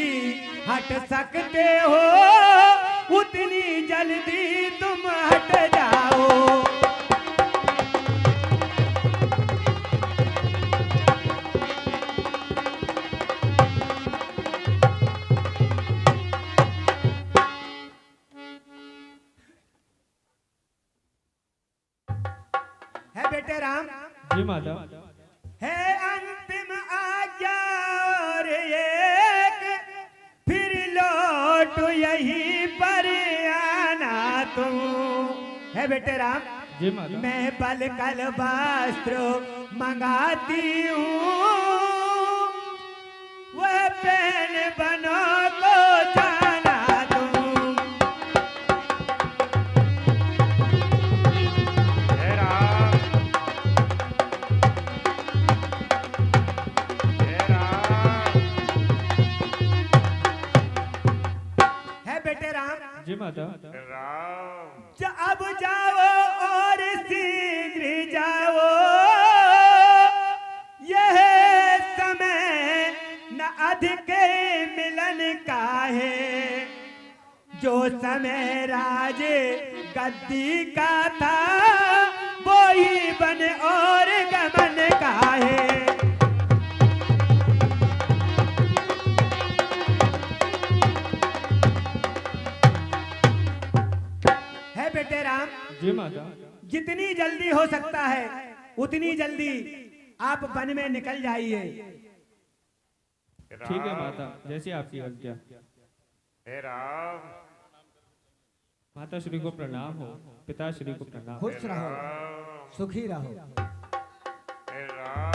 हट सकते हो उतनी जल्दी तुम हट जाओ। बेटे राम जी माता है अंतिम आज्ञा और एक, फिर लौट यहीं पर आना तुम। है बेटे राम जी माता मैं बल कल वस्त्र मंगाती हूँ, वह पहन बनो को जाना तुम। बेटे राम जी माता अब जाओ और शीघ्र जाओ, यह समय न अधिक मिलन का है, जो समय राज गद्दी का था वो ही बन और गमन का है बेटे राम। जी माता। जितनी जल्दी हो सकता है उतनी जल्दी आप वन में निकल जाइए। ठीक है माता, जैसी आपकी आज्ञा। हे राम, माता श्री को प्रणाम हो, पिता श्री को प्रणाम। खुश रहो, सुखी रहो। हे राम,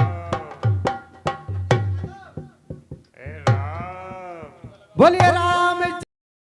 हे राम। बोलिए राम